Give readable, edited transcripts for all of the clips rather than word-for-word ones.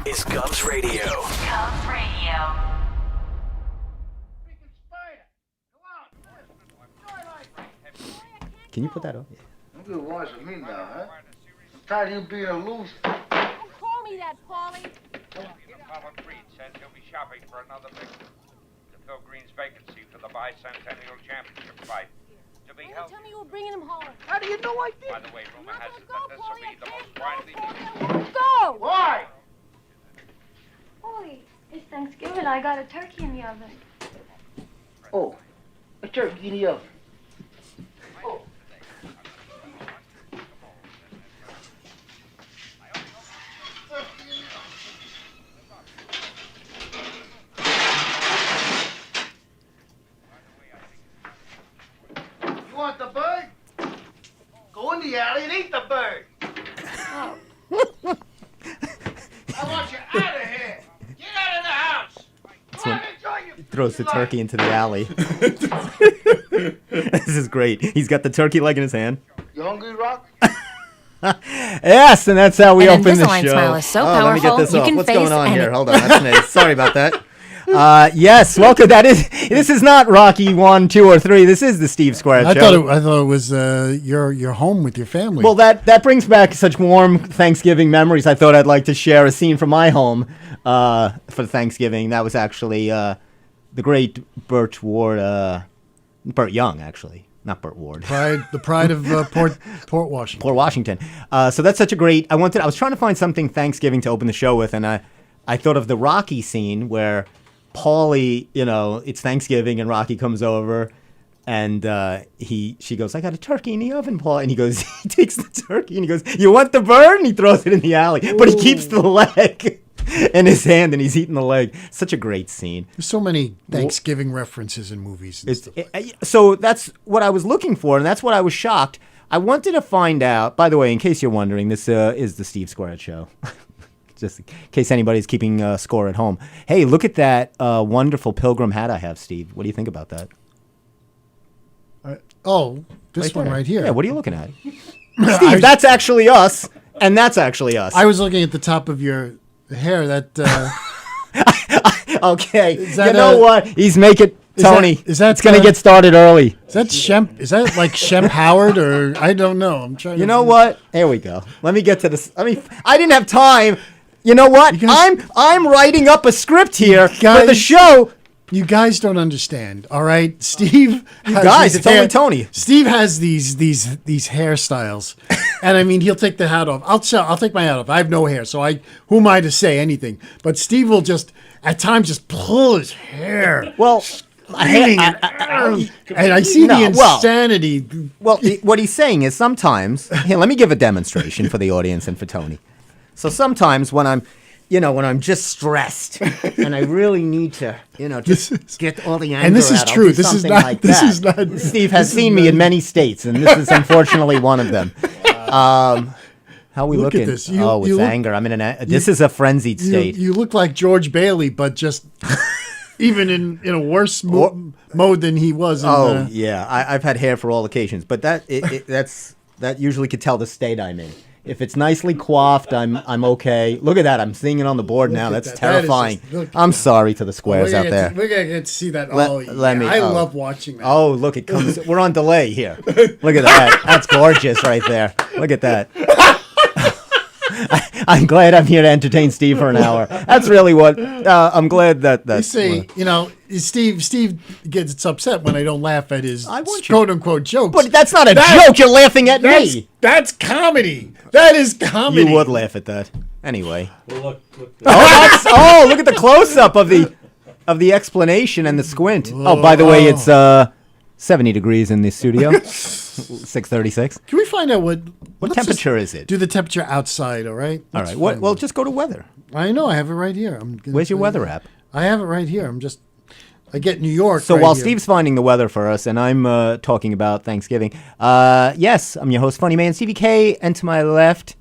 is Cubs Radio. Cubs Radio. Can you put that up? Don't get wise with me now, huh? I'm tired of you being a loser. Don't call me that, Paulie. Colin Creed says he'll be shopping for another victim to fill Green's vacancy for the bicentennial championship fight. To be held. Tell me you were bringing him home. How do you know I did? By the way, rumor has it Go, that this will Paulie. be the I most can't widely go. Go! Why? Paulie, it's Thanksgiving. I got a turkey in the oven. Oh, a turkey in the oven. Oh. You want the bird? Go in the alley and eat the bird. Oh. I want you out of here. Get out of the house. Go on, enjoy your Throws the life. turkey into the alley. This is great. He's got the turkey leg in his hand. You hungry, Rock? Yes, and that's how we An open the Invisalign show. smile is so Let me get powerful, this you off. can What's face going on any- here? Hold on, that's me. Sorry about that. Yes, welcome. This is not Rocky 1, 2, or 3. This is the Steve Square I Show. thought it was your home with your family. Well, that brings back such warm Thanksgiving memories. I thought I'd like to share a scene from my home for Thanksgiving. That was actually the great Burt Ward, Burt Young, actually, not Burt Ward. the pride of Port Washington. Port Washington. So that's such a great. I was trying to find something Thanksgiving to open the show with, and I thought of the Rocky scene where Paulie, it's Thanksgiving, and Rocky comes over. And she goes, I got a turkey in the oven, Paul. And he goes, he takes the turkey and he goes, you want the bird? And he throws it in the alley. But he keeps the leg in his hand and he's eating the leg. Such a great scene. There's so many Thanksgiving references in movies. And stuff. So that's what I was looking for, and that's what I was shocked. I wanted to find out, by the way, in case you're wondering, this is the Steve Squared Show. Just in case anybody's keeping score at home. Hey, look at that wonderful pilgrim hat I have, Steve. What do you think about that? This one there. right here. Yeah, what are you looking at? Steve, that's actually us, and that's actually us. I was looking at the top of your hair. That Okay, that you know a- what? He's making Tony. is that it's going to get started early. is that Shemp? Is that like Shemp Howard or I don't know. I'm trying. You know what? Here we go. Let me get to this. I didn't have time. You know what? You guys- I'm writing up a script here for the guys- show. You guys don't understand, all right? Steve, guys, it's only Tony. Steve has these hairstyles, and he'll take the hat off. I'll take my hat off. I have no hair, so who am I to say anything? But Steve will just at times just pull his hair. Well, Screaming and I see the insanity. Well, what he's saying is sometimes. Here, let me give a demonstration for the audience and for Tony. So sometimes when I'm just stressed and I really need to, just get all the anger And this is out, I'll true. do This is something not. like This that. is not. Steve has seen me in many states, and this is unfortunately one of them. How are we Look at looking? this. With You look- anger. I'm in this is a frenzied state. You look like George Bailey, but just even in a worse mode than he was. Yeah, I've had hair for all occasions, but that usually could tell the state I'm in. If it's nicely coiffed, I'm okay. Look at that. I'm seeing it on the board now. at That's that. That is terrifying. just- I'm sorry to the squares out there. We're gonna get to see that. Let me- I oh. love watching that. Oh, look, it comes. We're on delay here. Look at that. That's gorgeous right there. Look at that. I'm glad I'm here to entertain Steve for an hour. That's really what I'm glad that. You see, Steve gets upset when I don't laugh at his I want you- quote unquote jokes. But that's not a joke. You're laughing at me. That's comedy. That is comedy. You would laugh at that anyway. Well, look. Look at the close up of the explanation and the squint. Oh, by the way, it's 70 degrees in the studio. 6:36. Can we find out what let's temperature just is it? Do the temperature outside, all right? All Let's right. find Well, out. just go to weather. I know. I have it right here. Where's your weather app? I have it right here. I get New York. So right while here. Steve's finding the weather for us and I'm talking about Thanksgiving, yes, I'm your host, Funny Man Stevie K, and to my left,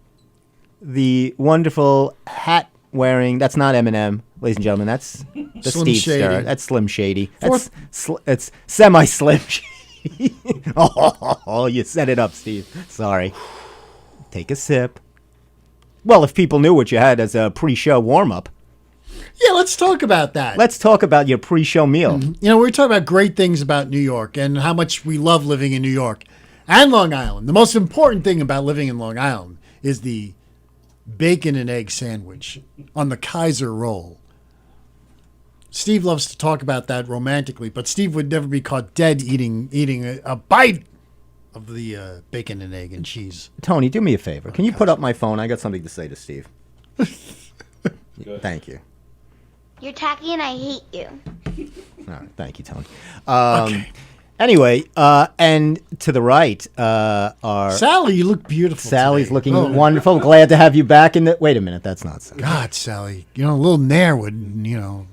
the wonderful hat wearing. That's not Eminem, ladies and gentlemen. That's the Slim Steve Shady. Star. That's Slim Shady. Fourth- It's semi Slim Shady. Oh, you set it up, Steve. Sorry. Take a sip. Well, if people knew what you had as a pre-show warm-up. Yeah, let's talk about that. Let's talk about your pre-show meal. You know, we're talking about great things about New York and how much we love living in New York and Long Island. The most important thing about living in Long Island is the bacon and egg sandwich on the Kaiser roll. Steve loves to talk about that romantically, but Steve would never be caught dead eating a bite of the bacon and egg and cheese. Tony, do me a favor. Can you put up my phone? I got something to say to Steve. Thank you. You're tacky and I hate you. All right, thank you, Tony. Okay. Anyway, and to the right are Sally, you look beautiful. Sally's today. looking Oh, wonderful. Glad to have you back in the. Wait a minute, that's not Sally. God, Sally, you know, a little nair would, you know.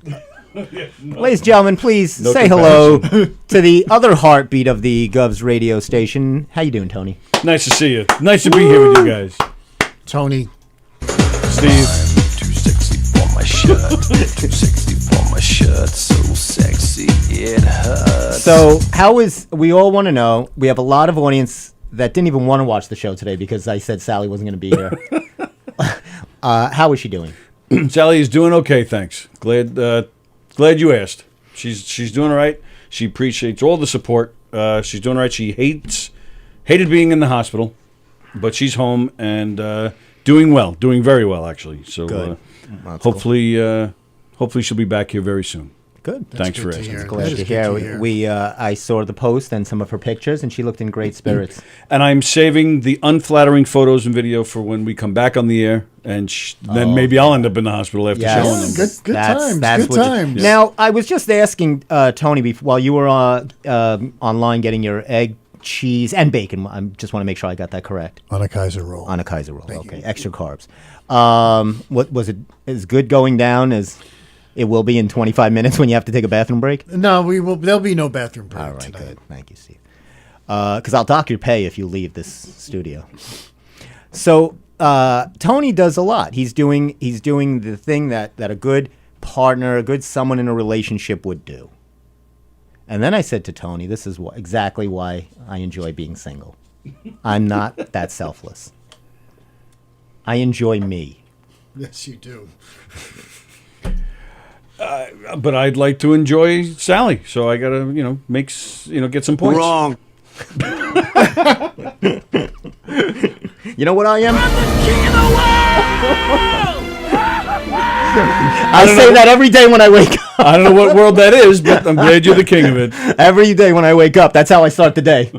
Ladies and gentlemen, please No say hello to the other heartbeat of the Govs radio station. How you doing, Tony? Nice to see you. Nice to be here with you guys. Tony. Steve. Too sexy for my shirt. Too sexy for my shirt. So sexy it hurts. So, how is? We all want to know. We have a lot of audience that didn't even want to watch the show today because I said Sally wasn't going to be here. How is she doing? Sally is doing okay, thanks. Glad you asked. She's doing all right. She appreciates all the support. She's doing all right. She hated being in the hospital, but she's home and doing well, doing very well actually. So Good. hopefully she'll be back here very soon. Good. Thanks for good to asking. hear. Glad That to is good hear. to hear. We I saw the post and some of her pictures, and she looked in great spirits. And I'm saving the unflattering photos and video for when we come back on the air, and then maybe I'll end up in the hospital after Yes. showing them. Good times. Good what you- times. Now, I was just asking Tony while you were online getting your egg, cheese, and bacon. I just want to make sure I got that correct. On a Kaiser roll. On a Kaiser roll. Thank Okay, you. extra carbs. What was it? As good going down as it will be in 25 minutes when you have to take a bathroom break? No, we will. There'll be no bathroom break All right, tonight. good. Thank you, Steve. Because I'll dock your pay if you leave this studio. So Tony does a lot. He's doing the thing that a good partner, a good someone in a relationship would do. And then I said to Tony, this is exactly why I enjoy being single. I'm not that selfless. I enjoy me. Yes, you do. But I'd like to enjoy Sally, so I gotta, get some points. Wrong. You know what I am? I say that every day when I wake up. I don't know what world that is, but I'm glad you're the king of it. Every day when I wake up, that's how I start the day.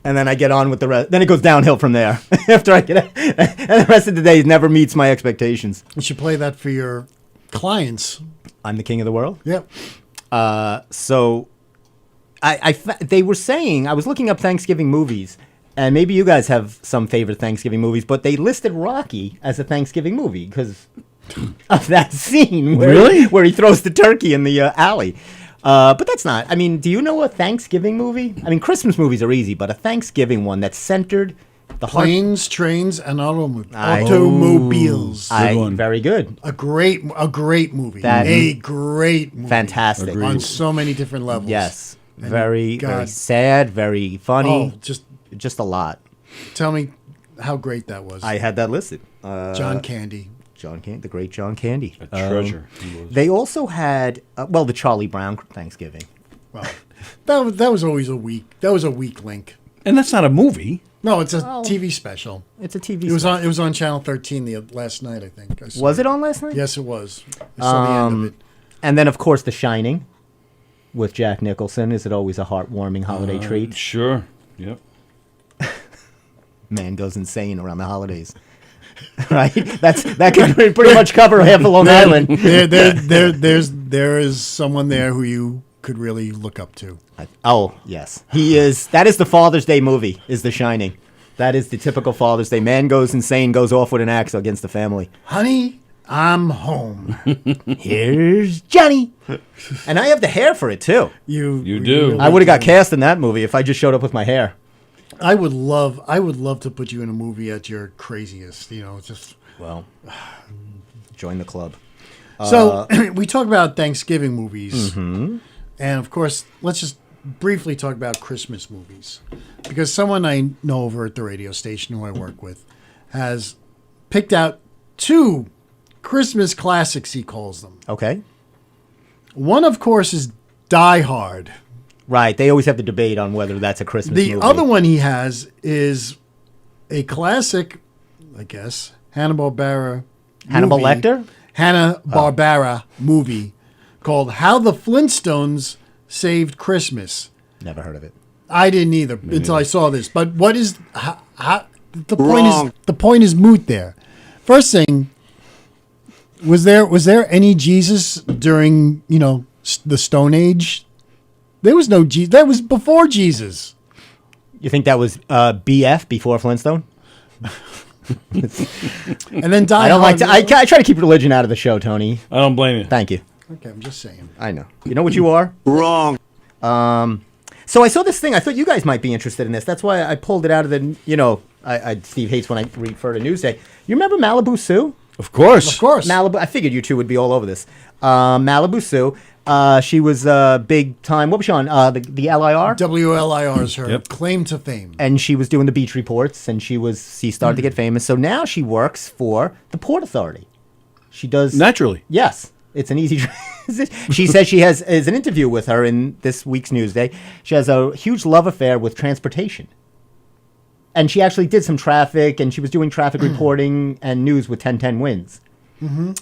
And then I get on with the rest. Then it goes downhill from there. After I get, and the rest of the day never meets my expectations. You should play that for your clients. I'm the king of the world. Yep. So, they were saying, I was looking up Thanksgiving movies, and maybe you guys have some favorite Thanksgiving movies, but they listed Rocky as a Thanksgiving movie because of that scene where he throws the turkey in the alley. But that's not. I mean, do you know a Thanksgiving movie? I mean, Christmas movies are easy, but a Thanksgiving one that's centered the heart. Planes, trains, and automobiles. Good one. Very good. A great movie. That- a great movie. Fantastic. Agreed. On so many different levels. Yes. And Very God. sad, very funny. Oh, Just a lot. tell me how great that was. I had that listed. John Candy. The great John Candy. A treasure. He was. They also had, the Charlie Brown Thanksgiving. Well, that was always a weak. That was a weak link. And that's not a movie. No, it's a TV special. It's a TV It was special. on. It was on Channel 13 last night. I think. I saw Was it on last night? Yes, it was. I saw the end of it. And then, of course, The Shining with Jack Nicholson. Is it always a heartwarming holiday treat? Sure. Yep. Man goes insane around the holidays. Right? That could pretty much cover half of Long Island. There is someone there who you could really look up to. Oh, yes. He is. That is the Father's Day movie, is The Shining. That is the typical Father's Day. Man goes insane, goes off with an axe against the family. Honey, I'm home. Here's Johnny. And I have the hair for it, too. You do. really I would have got cast in that movie if I just showed up with my hair. I would love to put you in a movie at your craziest. Just Well, join the club. so. We talk about Thanksgiving movies, and of course, let's just briefly talk about Christmas movies, because someone I know over at the radio station who I work with has picked out 2 Christmas classics, he calls them. Okay. One, of course, is Die Hard. Right. They always have the debate on whether that's a Christmas The movie. other one he has is a classic, I guess, Hanna-Barbera Hannibal movie. Lecter? Hanna-Barbera movie called How the Flintstones Saved Christmas. Never heard of it. I didn't either until I saw this. But what is the point? The point is moot there. First thing, was there any Jesus during the Stone Age? There was no Jesus. That was before Jesus. You think that was BF before Flintstone? And then Die I don't Hard. like to. I try to keep religion out of the show, Tony. I don't blame you. Thank you. Okay, I'm just saying. I know. You know what you are? Wrong. So I saw this thing. I thought you guys might be interested in this. That's why I pulled it out of the. Steve hates when I refer to Newsday. You remember Malibu Sue? Of course. Of course. Malibu. I figured you two would be all over this. Malibu Sue. She was big time. What was she on? The LIR. WLIR is her Yep. claim to fame. And she was doing the beach reports, and she started to get famous. So now she works for the Port Authority. She does Naturally. Yes, it's an easy transition. She says she has an interview with her in this week's Newsday. She has a huge love affair with transportation, and she actually did some traffic, and she was doing traffic reporting and news with 1010 Wins.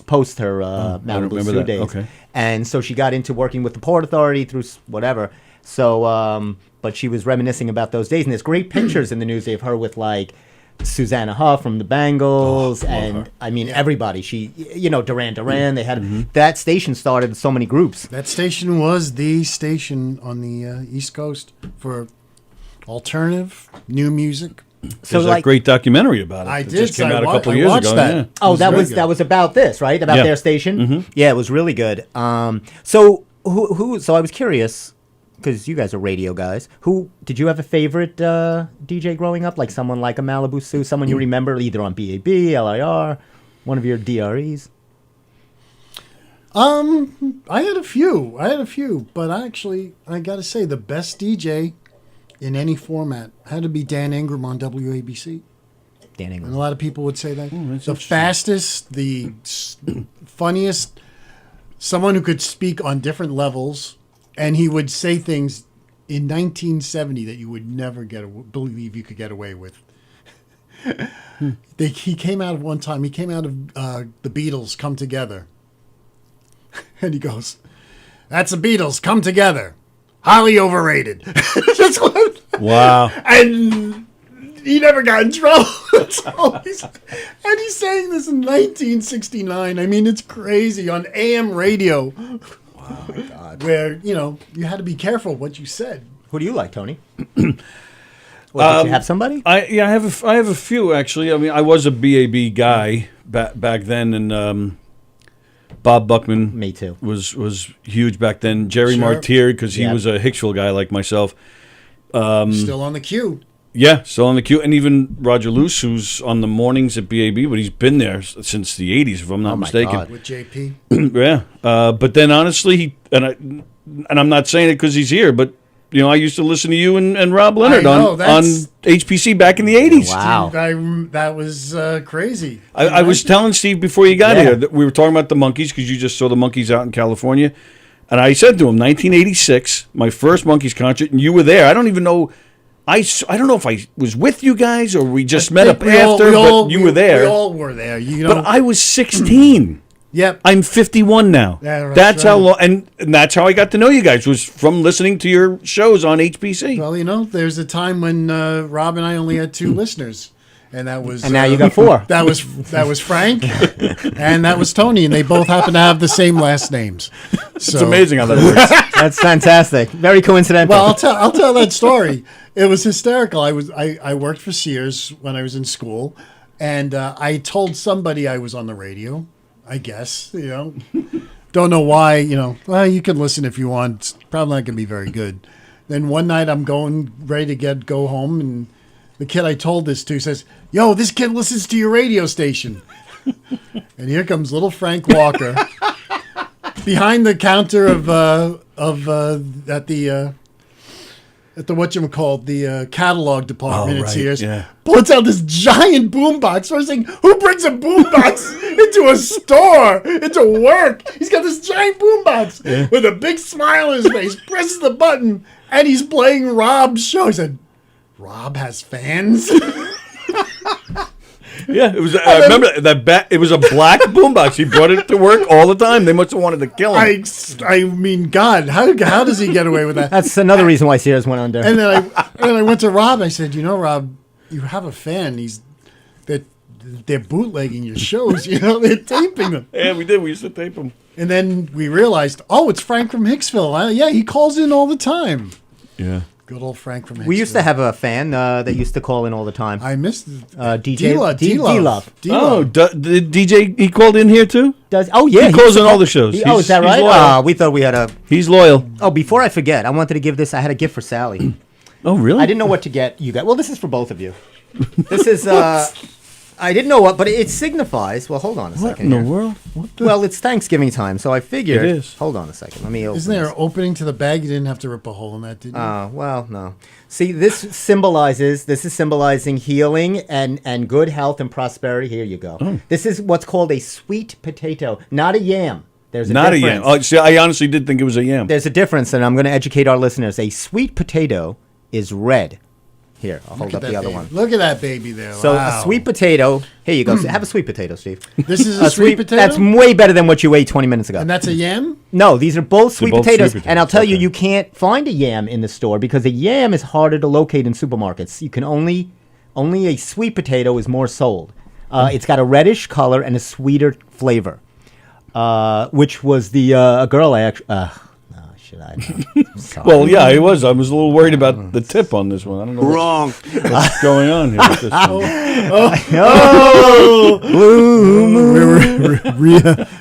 Post her Malibu remember Sue that. days. Okay. And so she got into working with the Port Authority through whatever. So, but she was reminiscing about those days, and there's great pictures in the Newsday of her with like Susanna Huff from the Bangles, and I mean everybody. She, Duran Duran. They had that station started so many groups. That station was the station on the East Coast for alternative new music. So There's that great documentary about it. I that did. just came out a couple I years watched ago. that. Yeah. Oh, that very was good. that was about this, right? About Yeah. their station. Yeah, it was really good. So who? So I was curious because you guys are radio guys. Who did you have a favorite DJ growing up? Like someone like a Malibu Sue, someone you remember either on BAB, LIR, one of your DREs. I had a few, but I got to say the best DJ in any format had to be Dan Ingram on WABC. Dan And Ingram. a lot of people would say that. that's The interesting. fastest, the funniest, someone who could speak on different levels, and he would say things in 1970 that you would never believe you could get away with. He came out of one time, he came out of the Beatles, Come Together. And he goes, "That's the Beatles, Come Together. Highly overrated." That's what, Wow. and he never got in trouble. And he's saying this in 1969. I mean, it's crazy on AM radio. Wow, my God. Where, you had to be careful what you said. Who do you like, Tony? Did you have somebody? I have a few actually. I mean, I was a BAB guy back then, and Bob Buckman. Me too. Was huge back then. Jerry Sure. Martyr, because he Yeah. was a Hicksville guy like myself. Still on the queue. Yeah, still on the queue, and even Roger Luce, who's on the mornings at BAB, but he's been there since the '80s, if I'm not Oh, my mistaken. God. With JP. Yeah, but then honestly, and I'm not saying it because he's here, but I used to listen to you and Rob Leonard I know, on that's- HPC back in the '80s. Wow. That was crazy. I was telling Steve before you got here that we were talking about the Monkees because you just saw the Monkees out in California, and I said to him, 1986, my first Monkees concert, and you were there. I don't even know. I don't know if I was with you guys or we just met up after, but you were there. We all were there. But I was 16. Yep. I'm 51 now. Yeah, that's how right. long, and that's how I got to know you guys, was from listening to your shows on HBC. Well, there's a time when Rob and I only had 2 listeners, and that was. And now you got 4. That was Frank, and that was Tony, and they both happen to have the same last names. So, It's amazing how that works. That's fantastic. Very coincidental. Well, I'll tell that story. It was hysterical. I worked for Sears when I was in school, and I told somebody I was on the radio. I guess don't know why. Well, you can listen if you want. It's probably not gonna be very good. Then one night I'm ready to go home, and the kid I told this to says, "Yo, this kid listens to your radio station." And here comes little Frank Walker behind the counter of at the at the whatchamacallit, the catalog department at right, Sears. yeah. Pulls out this giant boombox. First thing, who brings a boombox into a store, into work? He's got this giant boombox with a big smile on his face, presses the button, and he's playing Rob's show. He said, Rob has fans? Yeah, it was. I remember that. It was a black boombox. He brought it to work all the time. They must have wanted to kill him. I mean, God, how does he get away with that? That's another reason why Sears went under. And then I went to Rob. I said, Rob, you have a fan. They're bootlegging your shows. They're taping them. Yeah, we did. We used to tape them. And then we realized, it's Frank from Hicksville. Yeah, he calls in all the time. Yeah. Good old Frank from Hicksville. We used to have a fan that used to call in all the time. I missed DJ D-Love. Oh, the DJ, he called in here too? Yeah. He calls in all the shows. Is that right? Loyal. We thought we had a... He's loyal. Oh, before I forget, I wanted to give this... I had a gift for Sally. Oh, really? I didn't know what to get you guys. Well, this is for both of you. This is... I didn't know what, but it signifies... Well, hold on a second What in here. the world? What the... Well, it's Thanksgiving time, so I figured... It is. Hold on a second. Let me open Isn't there this. an opening to the bag? You didn't have to rip a hole in that, did you? Well, no. See, this is symbolizing healing and good health and prosperity. Here you go. Oh. This is what's called a sweet potato, not a yam. There's a Not difference. a yam. Oh, see, I honestly did think it was a yam. There's a difference, and I'm going to educate our listeners. A sweet potato is red. Here, I'll hold up the other one. Look at that baby there. So wow. a sweet potato. Here you go. Have a sweet potato, Steve. This is a sweet potato? That's way better than what you ate 20 minutes ago. And that's a yam? No, these are both sweet both potatoes. sweet potatoes, And I'll tell you, okay. you can't find a yam in the store because a yam is harder to locate in supermarkets. You can only a sweet potato is more sold. It's got a reddish color and a sweeter flavor, which was the a girl I actually. Should I know? Sorry. Well, yeah, I was. I was a little worried about the tip on this one. I don't know what's going on here with this one.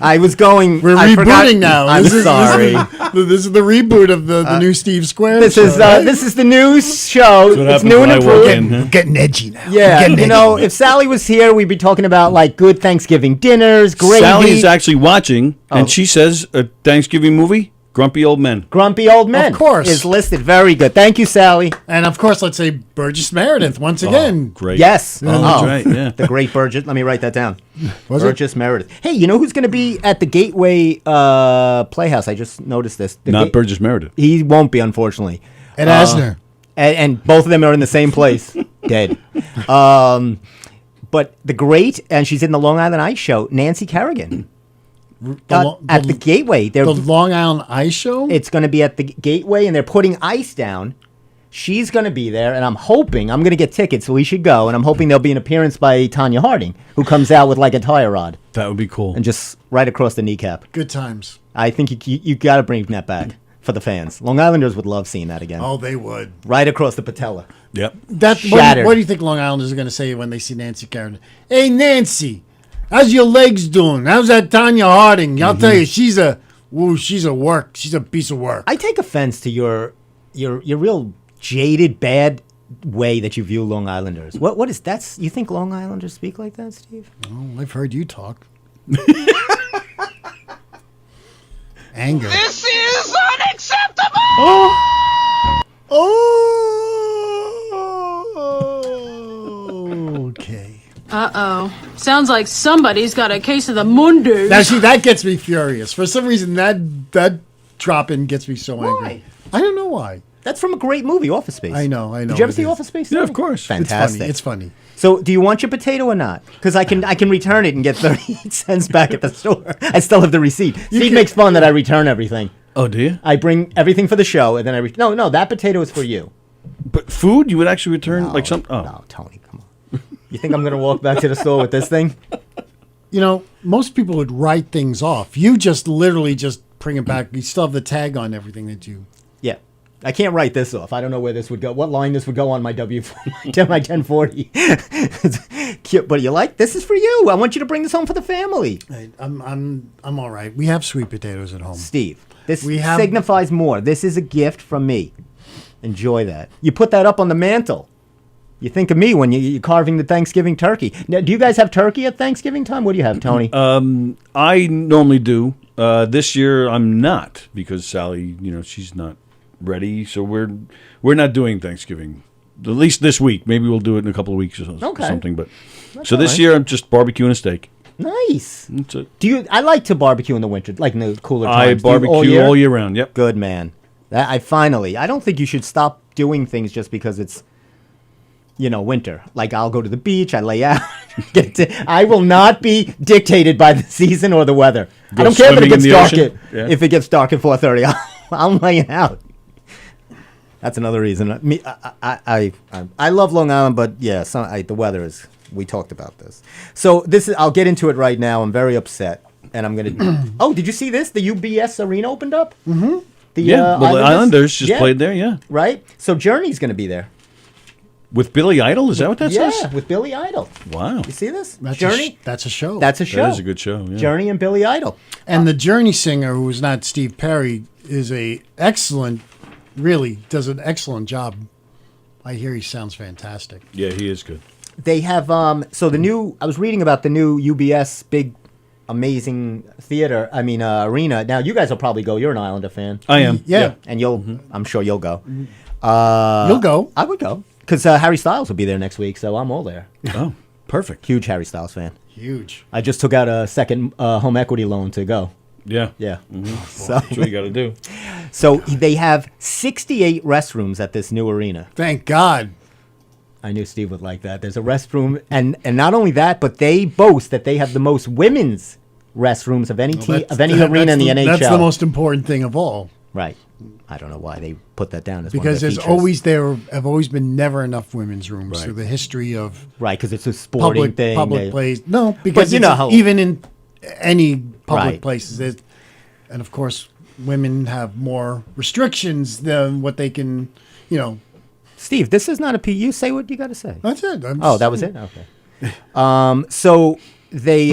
I was going. We're I rebooting forgot- now. I'm sorry. This is the reboot of the new Steve Square. This is the new show. What It's happens new when and I walk improved. in, huh? Getting edgy now. Yeah, if Sally was here, we'd be talking about like good Thanksgiving dinners, gravy. Sally's actually watching, Oh. and she says a Thanksgiving movie, Grumpy Old Men. Grumpy Old Men. Of course. Is listed. Very good. Thank you, Sally. And of course, let's say Burgess Meredith once again. Great. Yes. Oh, that's right, yeah. The great Burgess. Let me write that down. Was it? Burgess Meredith. Hey, you know who's going to be at the Gateway Playhouse? I just noticed this. Not Burgess Meredith. He won't be, unfortunately. And Asner. And both of them are in the same place. Dead. But the great, and she's in the Long Island Ice Show, Nancy Kerrigan. At the Gateway. The Long Island Ice Show? It's going to be at the Gateway, and they're putting ice down. She's going to be there, and I'm going to get tickets, so we should go. And I'm hoping there'll be an appearance by Tanya Harding, who comes out with like a tire rod That would be cool. and just right across the kneecap. Good times. I think you got to bring that back for the fans. Long Islanders would love seeing that again. Oh, they would. Right across the patella. Yep. Shattered. What do you think Long Islanders are going to say when they see Nancy Kerrigan? Hey, Nancy, how's your legs doing? How's that Tanya Harding? I'll tell you, she's a work. She's a piece of work. I take offense to your real jaded, bad way that you view Long Islanders. What is that? You think Long Islanders speak like that, Steve? Oh, I've heard you talk. Anger. This is unacceptable! Okay. Uh-oh. Sounds like somebody's got a case of the mundu. Now, see, that gets me furious. For some reason, that drop-in gets me so angry. Why? I don't know why. That's from a great movie, Office Space. I know. Did you ever it see is. Office Space? Yeah, Tony? of course. Fantastic. It's funny. So, do you want your potato or not? Because I can return it and get 38 cents back at the store. I still have the receipt. Steve makes fun that I return everything. Oh, do you? I bring everything for the show, and then no, that potato is for you. But food, you would actually return like some. Oh, No, Tony, come on. You think I'm gonna walk back to the store with this thing? You know, most people would write things off. You just literally just bring it back. You still have the tag on everything that you... Yeah. I can't write this off. I don't know where this would go. What line this would go on my my 1040. Cute, but you like this is for you. I want you to bring this home for the family. I'm all right. We have sweet potatoes at home. Steve, this We have- signifies more. This is a gift from me. Enjoy that. You put that up on the mantle. You think of me when you're carving the Thanksgiving turkey. Now, do you guys have turkey at Thanksgiving time? What do you have, Tony? I normally do. This year I'm not because Sally, she's not ready. So we're not doing Thanksgiving, at least this week. Maybe we'll do it in a couple of weeks or something. But so this year I'm just barbecuing a steak. Nice. That's it. I like to barbecue in the winter, like in the cooler I times. Do you barbecue all year round. Yep. Good man. I don't think you should stop doing things just because it's, winter. Like I'll go to the beach, I lay out. I will not be dictated by the season or the weather. Go I don't care if it swimming in gets the dark. ocean? Yeah. If it gets dark at 4:30, I'm laying out. That's another reason. I love Long Island, but yeah, the weather is. We talked about this. So I'll get into it right now. I'm very upset, and I'm gonna. Oh, did you see this? The UBS Arena opened up. Mm-hmm. The Islanders just played there. Yeah. Right. So Journey's gonna be there. With Billy Idol? Is that what that says? Yeah, with Billy Idol. Wow. You see this? That's Journey? That's a show. That's a show. That is a good show. Yeah. Journey and Billy Idol. And the Journey singer, who is not Steve Perry, is really does an excellent job. I hear he sounds fantastic. Yeah, he is good. They have I was reading about the new UBS big amazing arena. Now you guys will probably go. You're an Islander fan. I am. Yeah. And I'm sure you'll go. You'll go. I would go. Because Harry Styles will be there next week, so I'm all there. Oh, perfect. Huge Harry Styles fan. Huge. I just took out a second home equity loan to go. Yeah. Yeah. Mm-hmm. So That's what you got to do. So they have 68 restrooms at this new arena. Thank God. I knew Steve would like that. There's a restroom, and not only that, but they boast that they have the most women's restrooms of any arena in the NHL. That's the most important thing of all. Right. I don't know why they put that down as because one of there's always been never enough women's rooms through the history of because it's a sporting thing. Public place. No, because even in any public places, and of course, women have more restrictions than what they can, Steve, this is not a P. You say what you got to say. That's it. That was it. Okay. So they,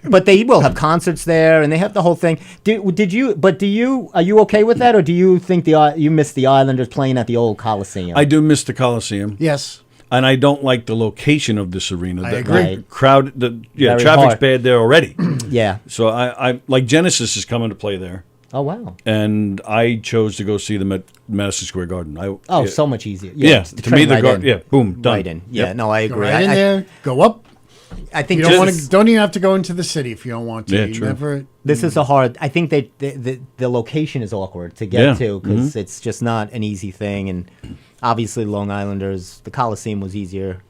but they will have concerts there, and they have the whole thing. Are you okay with that, or do you think you miss the Islanders playing at the old Coliseum? I do miss the Coliseum. Yes. And I don't like the location of this arena. I agree. The crowd, traffic's hard. bad there already. Yeah. So I like Genesis is coming to play there. Oh, wow. And I chose to go see them at Madison Square Garden. So much easier. Yeah. To me, boom, done. Right in. Yeah, no, I agree. Go right in there, go up. I think you don't even have to go into the city if you don't want to. Yeah, true. This is I think the location is awkward to get to because it's just not an easy thing. And obviously, Long Islanders, the Coliseum was easier.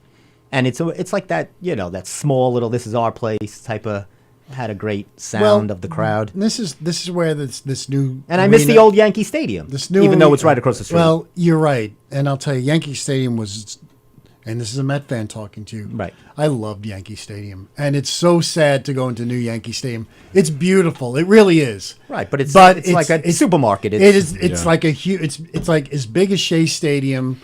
And it's like that, that small little, this is our place type of, had a great sound of the crowd. This is where this new and I miss the old Yankee Stadium. Even though it's right across the street. Well, you're right, and I'll tell you, Yankee Stadium was, and this is a Met fan talking to you. Right. I loved Yankee Stadium, and it's so sad to go into new Yankee Stadium. It's beautiful, it really is. Right, but it's like a supermarket. It's like a huge. It's like as big as Shea Stadium,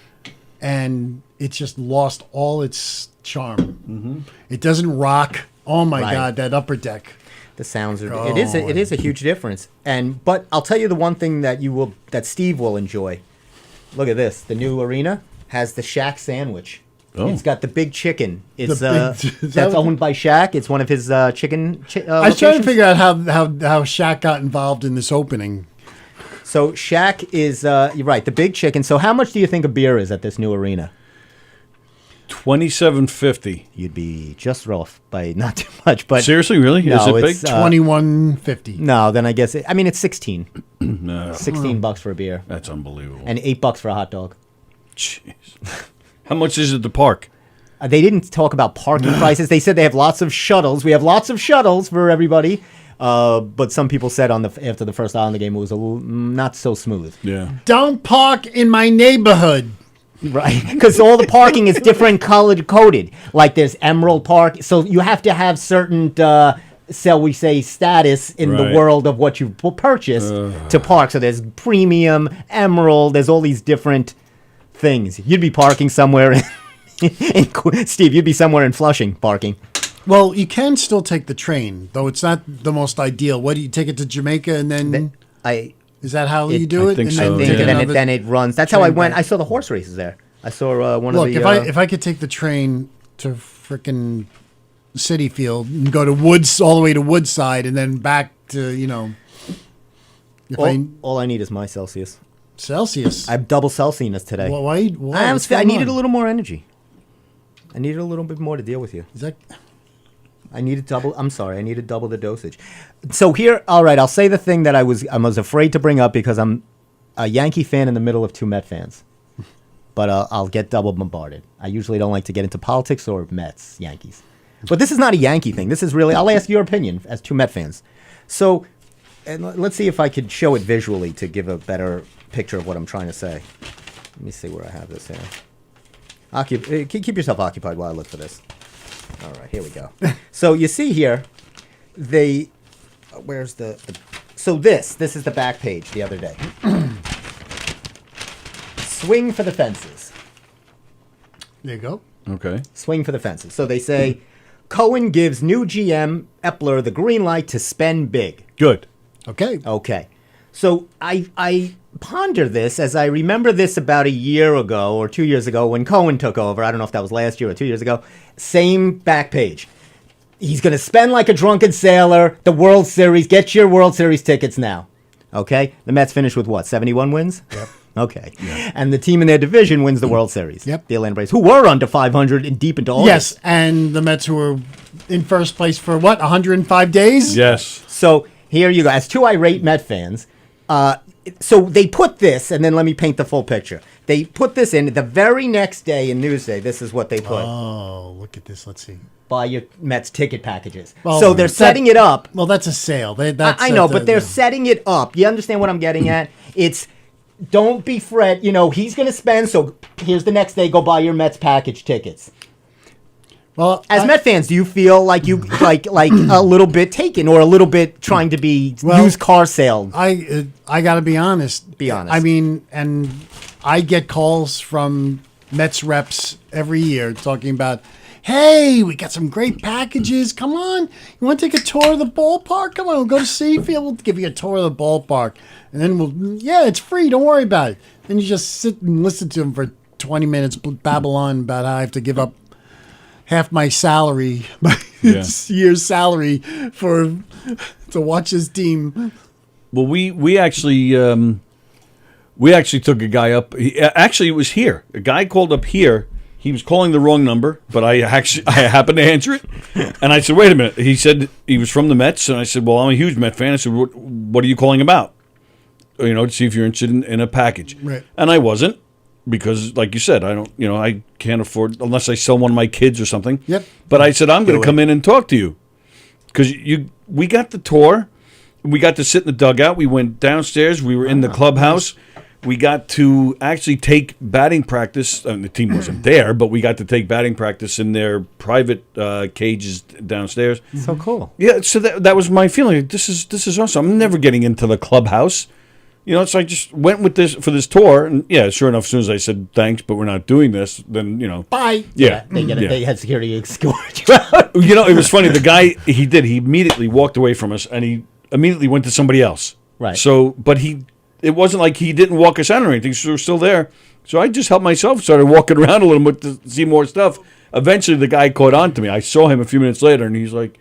and it's just lost all its charm. Mm-hmm. It doesn't rock. Oh my God, that upper deck. The sounds are it is a huge difference. But I'll tell you the one thing that Steve will enjoy. Look at this. The new arena has the Shaq sandwich. Oh. It's got the big chicken. It's that's owned by Shaq. It's one of his chicken I was trying to figure out how Shaq got involved in this opening. So Shaq is you're right, the big chicken. So how much do you think a beer is at this new arena? $27.50. You'd be just off by not too much, but seriously, really? No, is it big? $21.50. No, then I guess it's 16. No. $16 for a beer. That's unbelievable. And $8 for a hot dog. Jeez. How much is it to park? They didn't talk about parking prices. They said they have lots of shuttles. We have lots of shuttles for everybody. But some people said after the first Islander game it was a little not so smooth. Yeah. Don't park in my neighborhood. Right, because all the parking is different color coded. Like there's Emerald Park, so you have to have certain, shall we say, status in the world of what you purchase to park. So there's Premium, Emerald. There's all these different things. You'd be parking somewhere Steve. You'd be somewhere in Flushing parking. Well, you can still take the train, though it's not the most ideal. What do you take it to Jamaica and then? Is that how you do it? I think so. Then it runs. That's how I went. I saw the horse races there. I saw one of the. Look, if I could take the train to frickin' City Field and go to Woods all the way to Woodside and then back to all I need is my Celsius. Celsius. I have double Celsius today. Well, why? I needed a little more energy. I needed a little bit more to deal with you. Is that? I needed double. I'm sorry. I needed double the dosage. So here, all right. I'll say the thing that I was afraid to bring up because I'm a Yankee fan in the middle of two Met fans. But I'll get double bombarded. I usually don't like to get into politics or Mets, Yankees. But this is not a Yankee thing. This is really. I'll ask your opinion as two Met fans. So, and let's see if I could show it visually to give a better picture of what I'm trying to say. Let me see where I have this here. Keep yourself occupied while I look for this. All right, here we go. So you see here, where's the so this is the back page the other day. Swing for the fences. There you go. Okay. Swing for the fences. So they say, Cohen gives new GM Epler the green light to spend big. Good. Okay. Okay. So I ponder this as I remember this about a year ago or 2 years ago when Cohen took over. I don't know if that was last year or 2 years ago. Same back page. He's going to spend like a drunken sailor. The World Series. Get your World Series tickets now. Okay? The Mets finished with what? 71 wins? Yep. Okay. Yeah. And the team in their division wins the World Series. Yep. The Atlanta Braves, who were under 500 and deep into August. Yes, and the Mets who were in first place for what, 105 days? Yes. So here you go. As two irate Met fans, so they put this, and then let me paint the full picture. They put this in the very next day in Newsday. This is what they put. Oh, look at this. Let's see. Buy your Mets ticket packages. Well, so they're setting it up. Well, that's a sale. I know, but they're setting it up. You understand what I'm getting at? It's don't be fret. You know, he's going to spend, so here's the next day. Go buy your Mets package tickets. Well, as Met fans, do you feel like you like a little bit taken or a little bit trying to be used car sale? I got to be honest. Be honest. I mean, and I get calls from Mets reps every year talking about, hey, we got some great packages. Come on. You want to take a tour of the ballpark? Come on, we'll go to Citi Field. We'll give you a tour of the ballpark. And then it's free. Don't worry about it. Then you just sit and listen to them for 20 minutes, babble on about how I have to give up half my salary, year's salary to watch his team. Well, we actually took a guy up. Actually, it was here. A guy called up here. He was calling the wrong number, but I happened to answer it. And I said, wait a minute. He said he was from the Mets. And I said, well, I'm a huge Met fan. I said, what are you calling about? You know, to see if you're interested in a package. Right. And I wasn't because, like you said, I can't afford, unless I sell one of my kids or something. Yep. But I said, I'm going to come in and talk to you. Because we got the tour. We got to sit in the dugout. We went downstairs. We were in the clubhouse. We got to actually take batting practice. The team wasn't there, but we got to take batting practice in their private cages downstairs. So cool. Yeah, so that was my feeling. This is awesome. I'm never getting into the clubhouse. You know, so I just went with this for this tour, and yeah, sure enough, as soon as I said thanks, but we're not doing this, then bye. Yeah, they had security escort you out. You know, it was funny. The guy he immediately walked away from us, and he immediately went to somebody else. Right. So, but it wasn't like he didn't walk us out or anything. So we're still there. So I just helped myself, started walking around a little bit to see more stuff. Eventually, the guy caught on to me. I saw him a few minutes later, and he's like,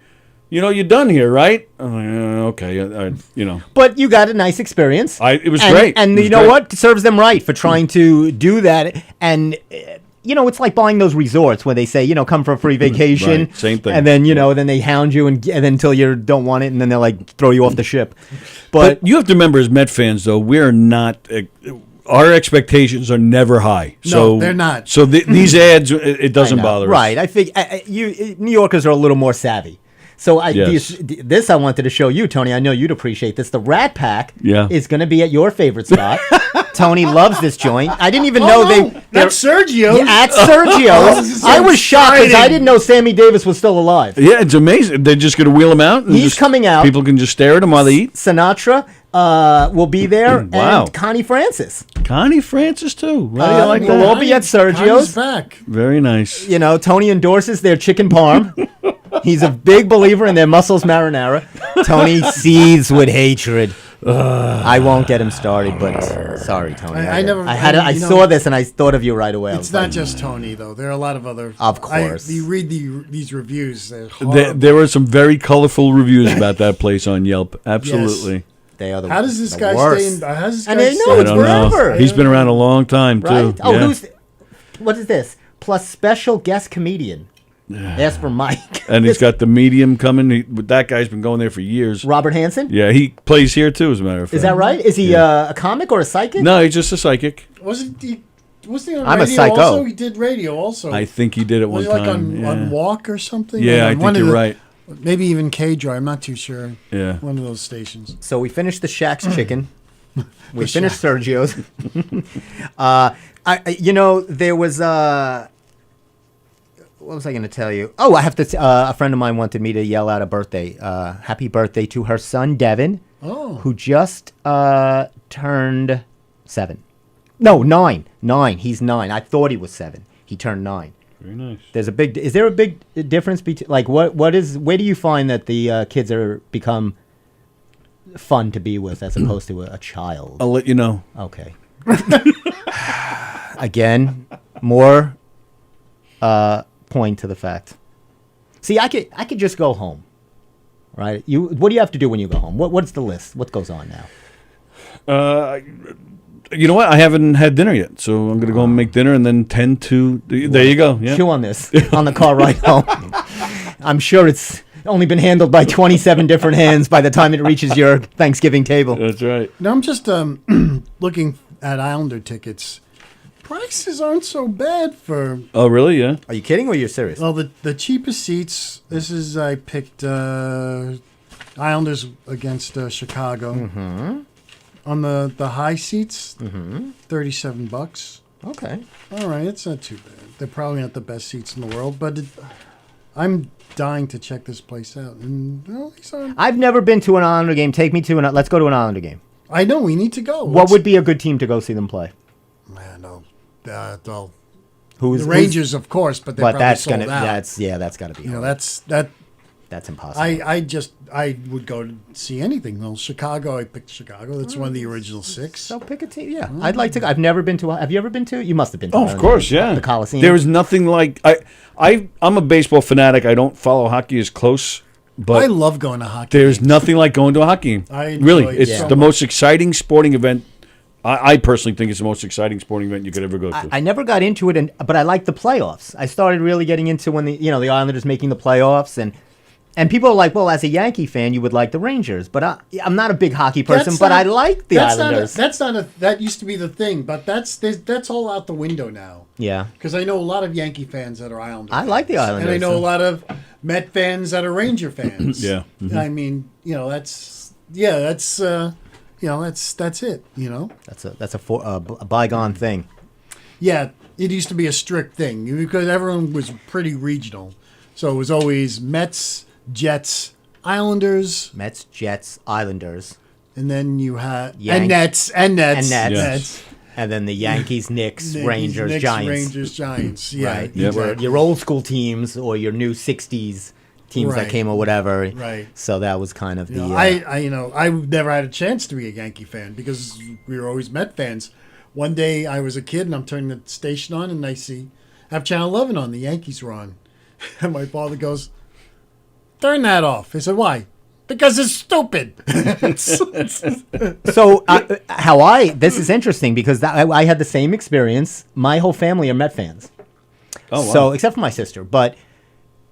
you're done here, right? I'm like, okay, But you got a nice experience. It was great. And you know what? It serves them right for trying to do that. And, it's like buying those resorts where they say, come for a free vacation. Right. Same thing. And then, then they hound you and then until you don't want it, and then they'll, throw you off the ship. But you have to remember, as Met fans, though, we're not... our expectations are never high. No, they're not. So these ads, it doesn't bother us. Right. I think New Yorkers are a little more savvy. So this I wanted to show you, Tony. I know you'd appreciate this. The Rat Pack is going to be at your favorite spot. Tony loves this joint. I didn't even know that's Sergio's. Yeah, at Sergio's. I was shocked because I didn't know Sammy Davis was still alive. Yeah, it's amazing. They're just going to wheel him out. And He's coming out. People can just stare at him while they eat. Sinatra will be there. Wow. And Connie Francis. Connie Francis, too. Right? They'll all be at Sergio's. Connie's back. Very nice. Tony endorses their chicken parm. He's a big believer in their mussels marinara. Tony seethes with hatred. I won't get him started, but sorry, Tony. I saw this and I thought of you right away. It's not just Tony, though. There are a lot of other. Of course. You read these reviews. There were some very colorful reviews about that place on Yelp. Absolutely. They are the How does this the guy worst. stay in? How does this I guy mean, stay no, I in it's don't know. forever. He's been around a long time too. Right? Oh, yeah. what is this? Plus special guest comedian. Ask for Mike. And he's got the medium coming. That guy's been going there for years. Robert Hansen? Yeah, he plays here too, as a matter of fact. Is that right? Is he a comic or a psychic? No, he's just a psychic. Wasn't he on I'm a radio psycho. also? He did radio also. I think he did it one Was he like time. on Walk or something? Yeah, Like I on one think of you're the- right. Maybe even K-Drive. I'm not too sure. Yeah. One of those stations. So we finished the Shaq's chicken. We The finished Sergio's. There was what was I going to tell you? Oh, I have to. A friend of mine wanted me to yell out a birthday, happy birthday to her son Devin, who just turned 7. No, 9. 9. He's 9. I thought he was 7. He turned 9. Very nice. Is there a big difference between like where do you find that the kids are become fun to be with as opposed to a child? I'll let you know. Okay. Again, more point to the fact. See, I could just go home, right? What do you have to do when you go home? What's the list? What goes on now? You know what? I haven't had dinner yet, so I'm gonna go and make dinner and then tend to. There you go. Yeah. Chew on this on the car ride home. I'm sure it's only been handled by 27 different hands by the time it reaches your Thanksgiving table. That's right. Now I'm just looking at Islander tickets. Prices aren't so bad for. Oh, really? Yeah. Are you kidding or you're serious? Well, the cheapest seats. I picked Islanders against Chicago. Mm-hmm. On the high seats, $37. Okay. All right, it's not too bad. They're probably not the best seats in the world, but I'm dying to check this place out. And well, these aren't. I've never been to an Islander game. Take me to let's go to an Islander game. I know we need to go. What would be a good team to go see them play? Man, no. Well, Who's the Rangers, of course, but they're But probably that's sold gonna out. that's got to be. You know, hard. That's impossible. I would go to see anything. Well, Chicago, I picked Chicago. That's one of the original 6. So pick a team. Yeah, I'd like to. I've never been to. Have you ever been to? You must have been to. Oh, of course, yeah. The Coliseum. There is nothing like I'm a baseball fanatic. I don't follow hockey as close, but I love going to hockey. there's games. nothing like going to a hockey game. I enjoy Really, it it's so the much. most exciting sporting event. I personally think it's the most exciting sporting event you could ever go to. I never got into it, but I like the playoffs. I started really getting into when the Islanders making the playoffs, and people are like, well, as a Yankee fan, you would like the Rangers, but I'm not a big hockey person, but I like the Islanders. That used to be the thing, but that's all out the window now. Yeah, Because I know a lot of Yankee fans that are Islanders. I like the Islanders, and I know so- a lot of Met fans that are Ranger fans. Yeah. Mhm. I mean, that's it. that's a bygone thing. Yeah, it used to be a strict thing because everyone was pretty regional, so it was always Mets, Jets, Islanders, Mets, Jets, Islanders, and then you had Yanks. and Nets, Yes. and then the Yankees, Knicks, Yankees, Rangers, Knicks, Giants. Rangers, Giants. Yeah, Right. Yep. exactly. Your old school teams or your new '60s teams that Right. came or whatever. Right. So that was kind of You the. know, I never had a chance to be a Yankee fan because we were always Met fans. One day I was a kid and I'm turning the station on and I have Channel 11 on. The Yankees were on, and my father goes, "Turn that off." I said, "Why?" Because it's stupid. So this is interesting because I had the same experience. My whole family are Met fans. Oh, wow. So except for my sister, but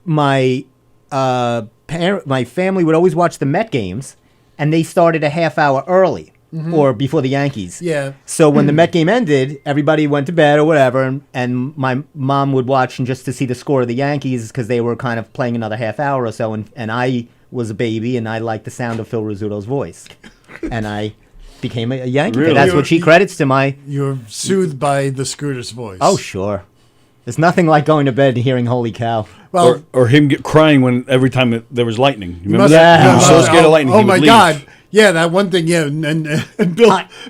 my my family would always watch the Met games, and they started a half hour early or before the Yankees. Yeah. So when the Met game ended, everybody went to bed or whatever, and my mom would watch and just to see the score of the Yankees because they were kind of playing another half hour or so, and I was a baby and I liked the sound of Phil Rizzuto's voice, and I became a Yankee Really? fan. That's what she credits to my. You're soothed by the Scooter's voice. Oh sure, there's nothing like going to bed and hearing "Holy cow." Well, or him crying every time there was lightning. You remember must- that? Yeah. He was so scared of lightning. Oh he would my leave. God! Yeah, that one thing. Yeah, and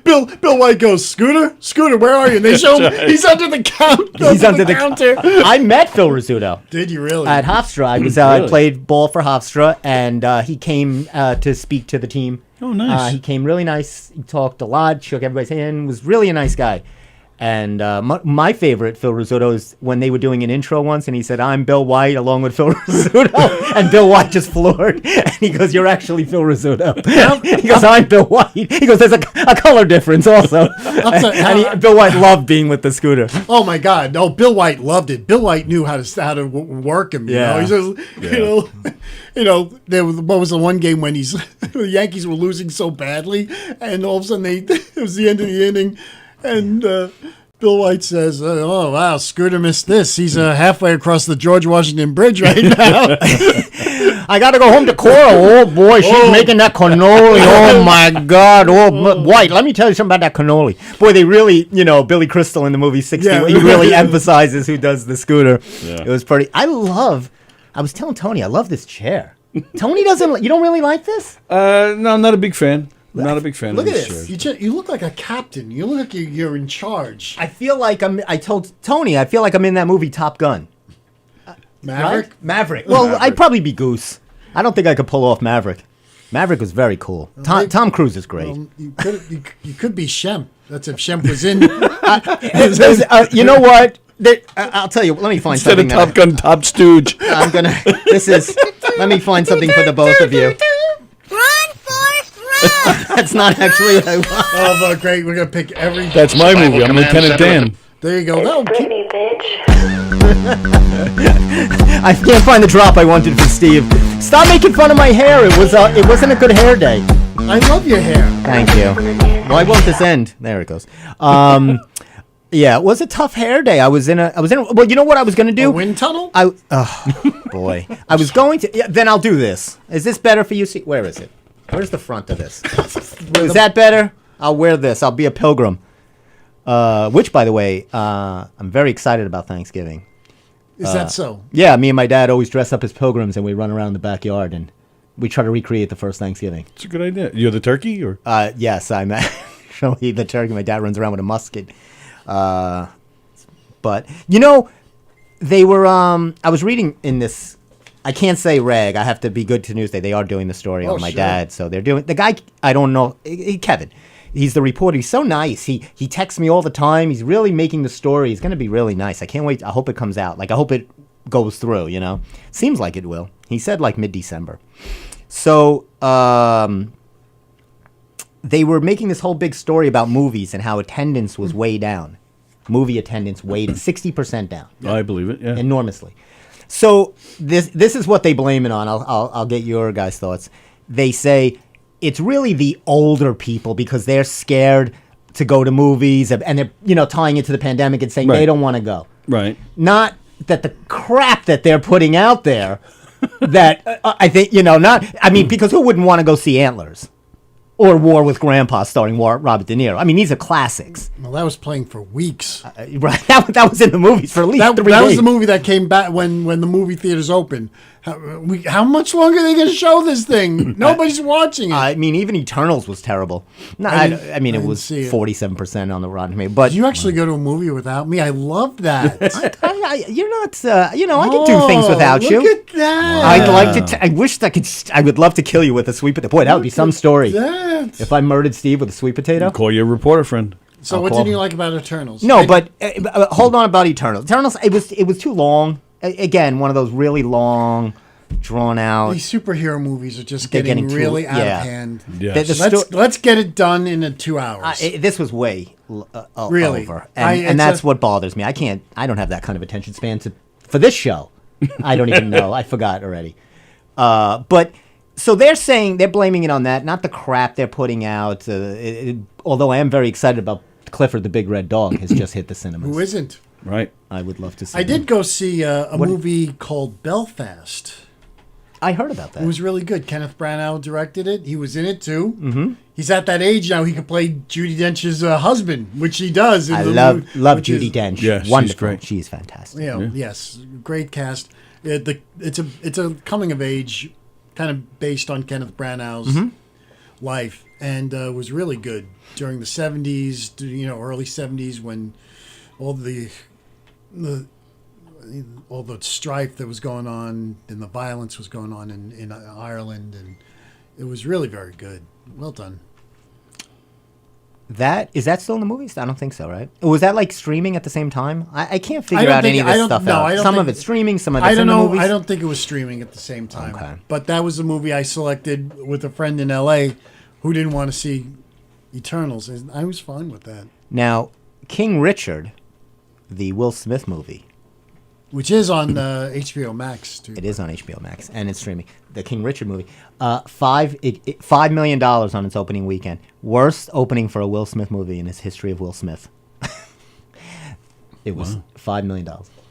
Bill White goes, Scooter, where are you? And they show him he's under the counter. He's under the counter. I met Phil Rizzuto Did you really? at Hofstra. I was Really? played ball for Hofstra, and he came to speak to the team. Oh, nice. He came really nice. He talked a lot, shook everybody's hand. Was really a nice guy. And my favorite Phil Rizzuto is when they were doing an intro once, and he said, "I'm Bill White," along with Phil Rizzuto, and Bill White just floored, and he goes, "You're actually Phil Rizzuto." He goes, "I'm Bill White." He goes, "There's a color difference also." Bill White loved being with the scooter. Oh my God! No, Bill White loved it. Bill White knew how to work him. You know, he says, what was the one game when the Yankees were losing so badly, and all of a sudden it was the end of the inning. And Bill White says, "Oh wow, Scooter missed this. He's halfway across the George Washington Bridge right now." I got to go home to Cora. Oh boy, she's making that cannoli. Oh my God. Oh, White, let me tell you something about that cannoli. Boy, they really, Billy Crystal in the movie 60, he really emphasizes who does the scooter. Yeah. It was pretty. I was telling Tony, I love this chair. Tony you don't really like this? No, I'm not a big fan. Not a big fan Look of at this. this. You look like a captain. You look like you're in charge. I feel like I told Tony, I feel like I'm in that movie Top Gun. Maverick? Right? Maverick. Well, I'd probably be Goose. I don't think I could pull off Maverick. Maverick was very cool. Tom Cruise is great. You could be Shemp. That's if Shemp was in. You know what? I'll tell you. Let me find Instead something. Instead of Top Gun, Top Stooge. Let me find something for the both of you. That's not actually what I want. Oh, but great. We're going to pick every... That's my movie. I'm Lieutenant Dan. There you go. Britney, bitch. I can't find the drop I wanted for Steve. Stop making fun of my hair. It wasn't a good hair day. I love your hair. Thank you. Why won't this end? There it goes. Yeah, it was a tough hair day. I was in a. Well, you know what I was going to do? A wind tunnel? Oh, boy. I was going to. Yeah, then I'll do this. Is this better for you? Where is it? Where's the front of this? Is that better? I'll wear this. I'll be a pilgrim. Which, by the way, I'm very excited about Thanksgiving. Is that so? Yeah, me and my dad always dress up as pilgrims, and we run around the backyard, and we try to recreate the first Thanksgiving. It's a good idea. You're the turkey? Or yes, I'm actually the turkey. My dad runs around with a musket. But, they were... I was reading in this... I can't say rag. I have to be good to Newsday. They are doing the story on my dad. So they're doing... The guy, I don't know... Kevin. He's the reporter. He's so nice. He texts me all the time. He's really making the story. It's going to be really nice. I can't wait. I hope it comes out. I hope it goes through, Seems like it will. He said mid-December. So they were making this whole big story about movies and how attendance was way down. Movie attendance way down. 60% down. I believe it, yeah. Enormously. So this is what they blame it on. I'll get your guys' thoughts. They say it's really the older people because they're scared to go to movies and they're tying it to the pandemic and saying they don't want to go. Right. Not that the crap that they're putting out there that I think because who wouldn't want to go see Antlers? Or War with Grandpa starring Robert De Niro. I mean, these are classics. Well, that was playing for weeks. Right, that was in the movies for at least 3 days. That was the movie that came back when the movie theaters opened. How much longer are they going to show this thing? Nobody's watching it. I mean, even Eternals was terrible. No, I mean, it was 47% on the Rotten Tomatoes. But did you actually go to a movie without me? I love that. You're not. I can do things without you. Look at that. I'd like to. I wish I could. I would love to kill you with a sweet potato. Boy, that would be some story. If I murdered Steve with a sweet potato. Call your reporter friend. So what did you like about Eternals? No, but hold on about Eternals. Eternals, it was too long. Again, one of those really long, drawn out. These superhero movies are just getting really out of hand. Yes. Let's get it done in 2 hours. This was way really over, and that's what bothers me. I don't have that kind of attention span for this show. I don't even know. I forgot already. But. So they're blaming it on that, not the crap they're putting out. Although I am very excited about Clifford the Big Red Dog has just hit the cinemas. Who isn't? Right. I would love to see. I did go see a movie called Belfast. I heard about that. It was really good. Kenneth Branagh directed it. He was in it too. Mm-hmm. He's at that age now. He can play Judi Dench's husband, which he does. I love Judi Dench. Yeah, wonderful. She's great. She's fantastic. Yes, great cast. It's a coming of age. Kind of based on Kenneth Branagh's life, and was really good during the 70s, early 70s when all the strife that was going on and the violence was going on in Ireland, and it was really very good. Well done. That is that still in the movies? I don't think so, right? Was that like streaming at the same time? I can't figure don't out any think- of I this don't- stuff no, out. I don't Some of think- it's streaming, some of it's I don't in the know. movies. I don't think it was streaming at the same time. Okay. But that was the movie I selected with a friend in L.A. who didn't want to see Eternals. And I was fine with that. Now, King Richard, the Will Smith movie. Which is on HBO Max, too. It is on HBO Max, and it's streaming. The King Richard movie. $5 million on its opening weekend. Worst opening for a Will Smith movie in its history of Will Smith. It was $5 million,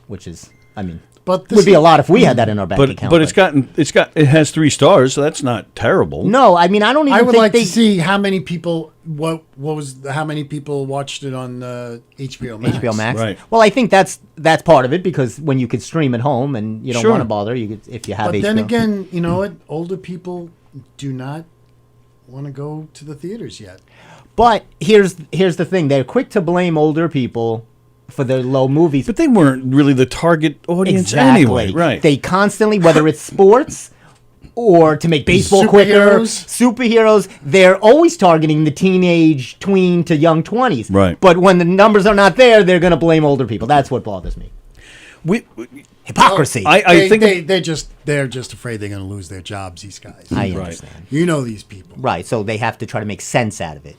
which is, I mean, But would be a lot if we had that in our bank account. But it has 3 stars, so that's not terrible. No, I mean, I don't even I would think like they... to see how many people how many people watched it on HBO Max. HBO Max. Right. Well, I think that's part of it, because when you could stream at home and you don't Sure. want to bother, you could, if you have But HBO. then again, you know what? Older people do not want to go to the theaters yet. But here's the thing: they're quick to blame older people for their low movies. But they weren't really the target audience Exactly. anyway, right? They constantly, whether it's sports or to make baseball superheroes, they're always targeting the teenage, tween to young 20s. Right. But when the numbers are not there, they're going to blame older people. That's what bothers me. Hypocrisy. I think they're just afraid they're going to lose their jobs. These guys. I Right. understand. You know these people. Right. So they have to try to make sense out of it.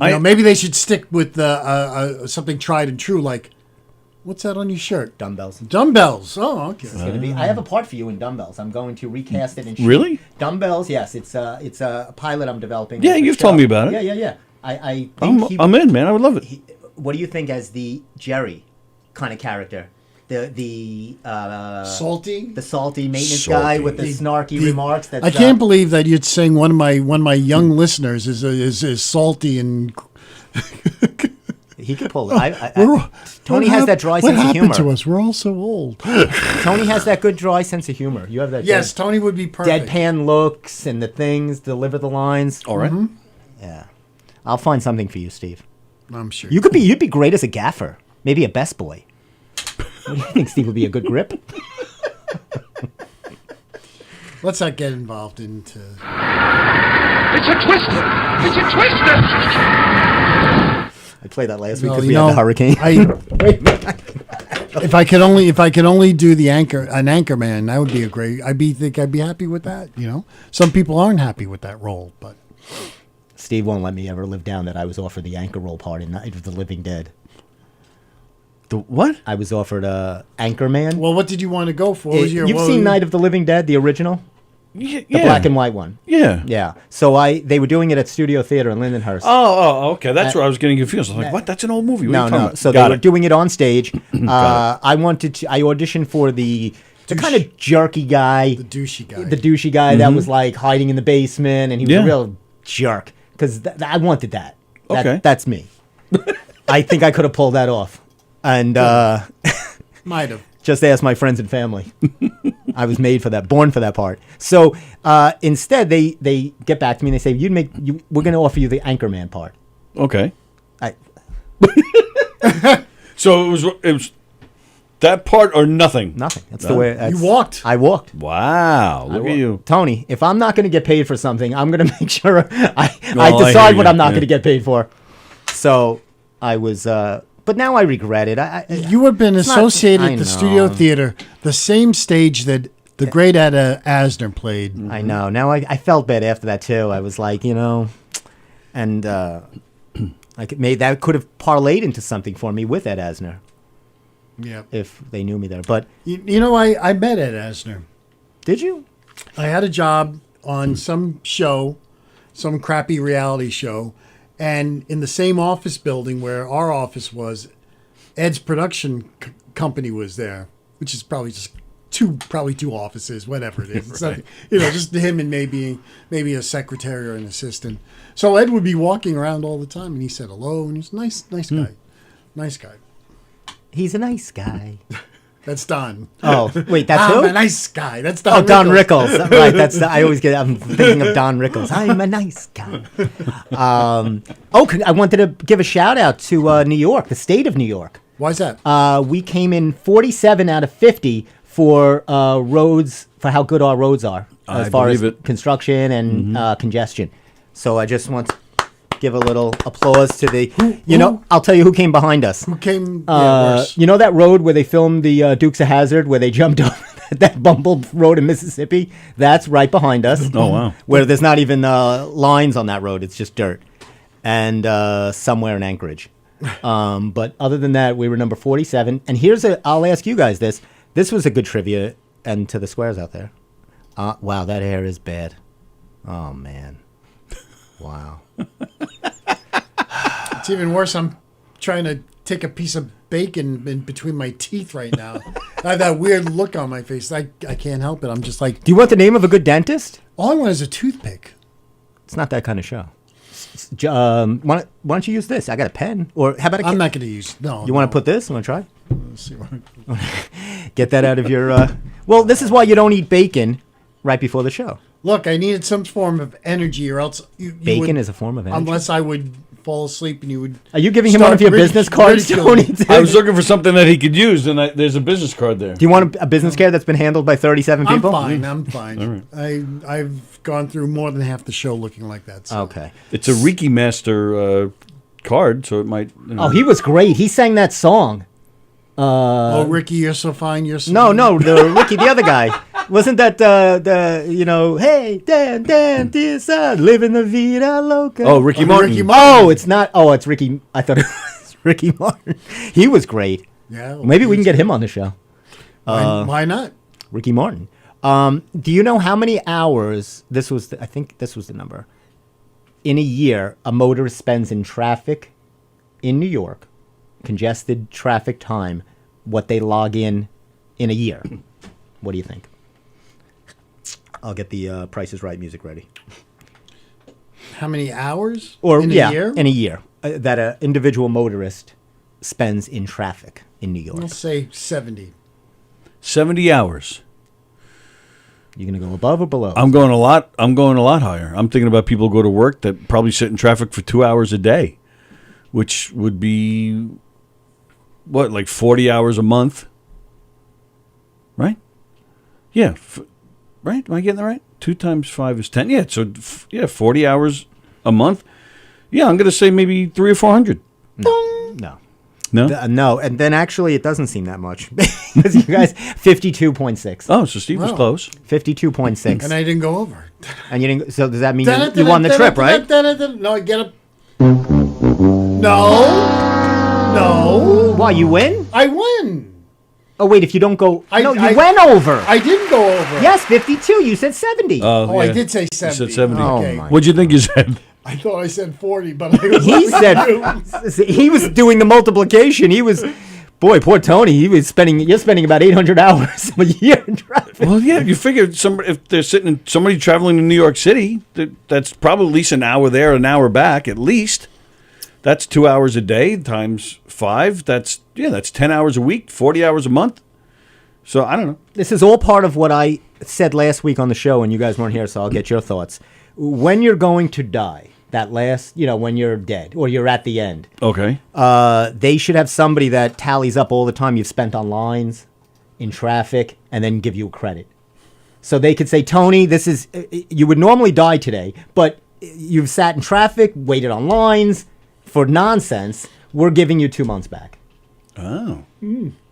You know, maybe they should stick with something tried and true, like what's that on your shirt? Dumbbells. Dumbbells. Oh, okay. It's gonna be. I have a part for you in dumbbells. I'm going to recast it in Really? Dumbbells. Yes, it's a pilot I'm developing. Yeah, you've told me about it. Yeah. I think I'm in, man. I would love it. what do you think as the Jerry kind of character? The Salty. the salty maintenance guy with the snarky remarks. That's, I can't believe that you're saying one of my young listeners is salty and. He could pull it. Tony has that dry sense of humor. What happened to us? We're all so old. Tony has that good dry sense of humor. You have that. Yes, good Tony would be perfect. deadpan looks and the things, deliver the lines. All right. Yeah, I'll find something for you, Steve. I'm sure. You'd be great as a gaffer, maybe a best boy. What do you think, Steve? Would be a good grip? Let's not get involved into. It's a twister! It's a twister! I played that last week Well, because you we had know, the hurricane. If I could only do an anchor man, that would be a great. I'd be happy with that. You know, some people aren't happy with that role, but Steve won't let me ever live down that I was offered the anchor role part in Night of the Living Dead. The what? I was offered Anchorman. well, what did you want to go for? You've seen Night of the Living Dead, the original? Yeah. The black and white one. Yeah. Yeah. So they were doing it at Studio Theater in Lindenhurst. Oh, okay. That's where I was getting confused. I was like, what? That's an old movie. What are you talking about? So Got they were it. doing it on stage. Got I auditioned for the kind of jerky guy. the douchey guy. The douchey guy that was like hiding in the basement, and he was Yeah. a real jerk. Because I wanted that. Okay. That's me. I think I could have pulled that off. And Might have. just ask my friends and family. I was made for that, born for that part. So instead, they get back to me and they say, we're going to offer you the Anchorman part. Okay. I, So it was that part or nothing? nothing. That's the way. You walked. I walked. Wow. Look at you. Tony, if I'm not going to get paid for something, I'm going to make sure I I decide hear what you, I'm not yeah. going to get paid for. So I was, but now I regret it. You have been not- associated I with the Studio know. Theater, the same stage that the great Ed Asner played. I know. Now I felt bad after that too. I was like, and like that could have parlayed into something for me with Ed Asner Yeah. if they knew me there. But You know, I met Ed Asner. did you? I had a job on some show, some crappy reality show, and in the same office building where our office was, Ed's production company was there, which is probably just two offices, whatever it is. It's not, just him and maybe a secretary or an assistant. So Ed would be walking around all the time, and he said hello, and he's a nice guy, nice guy. He's a nice guy. That's Don. Oh, wait, that's I'm who? a nice guy. That's Don. Oh, Don Rickles. Right, I'm thinking of Don Rickles. I'm a nice guy. I wanted to give a shout out to New York, the state of New York. Why's that? We came in 47 out of 50 for roads, for how good our roads are as I far as believe it. construction and congestion. So I just want to give a little applause to the. I'll tell you who came behind us. Who came? You know that road where they filmed the Dukes of Hazzard, where they jumped over that bumbled road in Mississippi? That's right behind us. Oh, wow. Where there's not even lines on that road; it's just dirt. And somewhere in Anchorage. But other than that, we were number 47. And I'll ask you guys this. This was a good trivia, and to the squares out there. Wow, that hair is bad. Oh, man. Wow. It's even worse. I'm trying to take a piece of bacon in between my teeth right now. I have that weird look on my face. I can't help it. I'm just like... Do you want the name of a good dentist? All I want is a toothpick. It's not that kind of show. Why don't you use this? I got a pen. Or how about I'm not going to use... No. You want to put this? You want to try? Let's see what Get that out of your... Well, this is why you don't eat bacon right before the show. Look, I needed some form of energy, or else bacon is a form of energy. Unless I would fall asleep and you would. Are you giving him one of your business cards, Tony? I was looking for something that he could use, and there's a business card there. Do you want a business card that's been handled by 37 people? I'm fine. All right. I've gone through more than half the show looking like that. So. Okay. It's a Reiki Master card, so it might. Oh, he was great. He sang that song. Ricky, you're so fine. You're so No, Ricky, the other guy. Wasn't that hey, Dan, dear son, living the vida loca. Oh, Ricky Martin. Ricky Martin. Oh, it's not. Oh, it's Ricky. I thought it was Ricky Martin. He was great. Yeah. Well, maybe we can get him on the show. Why not? Ricky Martin. Do you know how many hours I think this was the number. In a year, a motorist spends in traffic in New York, congested traffic time, what they log in a year. What do you think? I'll get the Price is Right music ready. How many hours? In a year? In a year that an individual motorist spends in traffic in New York. Let's say 70. 70 hours. You gonna go above or below? I'm going a lot higher. I'm thinking about people who go to work that probably sit in traffic for 2 hours a day, which would be what, like 40 hours a month, right? Yeah, right. Am I getting that right? 2 times 5 is 10. Yeah, so 40 hours a month. Yeah, I'm going to say maybe 300 or 400. No. No, and then actually it doesn't seem that much because you guys 52.6. Oh, so Steve was close. 52.6, And I didn't go over. and you didn't. So does that mean you won the trip, right? No, I get up. No. Why, you win? I win. Oh wait, if you don't go, you I- went over. I didn't go over. Yes, 52. You said 70. Oh, I yeah. did say You 70. said 70. Oh, Okay. my. What'd you think you said? I thought I said 40, but I was He said he was doing the multiplication. He was, boy, poor Tony. You're spending about 800 hours a year in traffic. Well, yeah, you figure if they're somebody traveling to New York City, that's probably at least an hour there, an hour back, at least. That's 2 hours a day times 5. That's 10 hours a week, 40 hours a month. So I don't know. This is all part of what I said last week on the show, and you guys weren't here, so I'll get your thoughts. When you're going to die, when you're dead or you're at the end, Okay. they should have somebody that tallies up all the time you've spent on lines, in traffic, and then give you credit. So they could say, Tony, you would normally die today, but you've sat in traffic, waited on lines for nonsense. We're giving you 2 months back. Oh.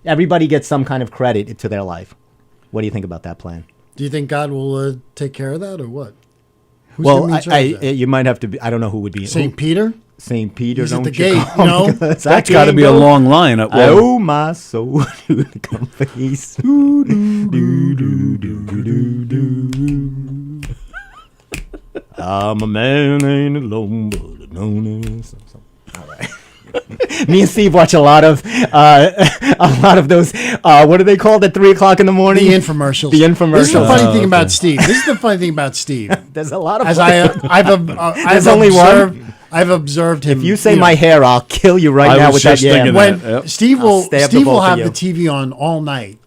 Everybody gets some kind of credit to their life. What do you think about that plan? Do you think God will take care of that or what? Who's Well, gonna be in charge of that? you might have to be. I don't know who would be. St. Peter? St. Peter. He's at Don't the you gate, come, no? 'cause I That's got to can't be a go. long line. Oh, my soul to the company. Do, do, do, do, do, do. I'm a man ain't alone, but alone. All right. Me and Steve watch a lot of those. What are they called at 3:00 in the morning? The infomercials. The infomercials. This is the funny thing about Steve. This is the funny thing about Steve. There's a lot of. As I've only observed, one? I've observed him. If you say my hair, I'll kill you right I now was with that just thinking yam. that. when Yep. Steve I'll will stab the Steve will both of have you. the TV on all night,